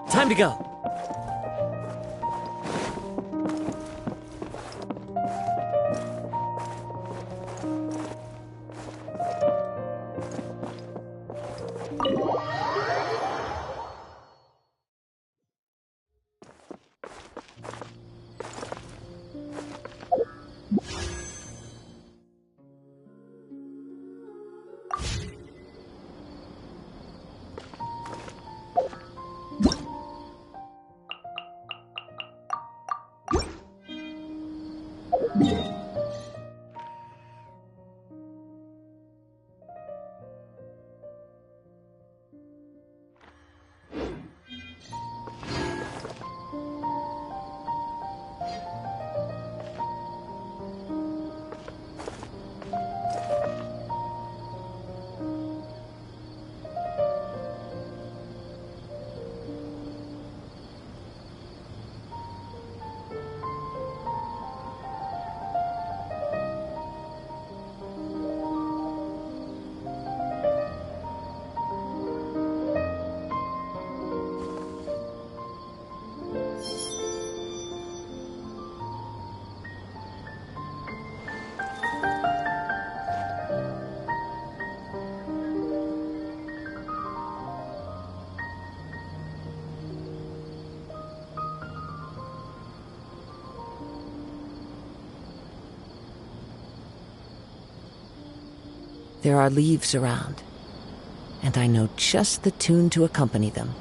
Speaker 8: Time to go. There are leaves around, and I know just the tune to accompany them.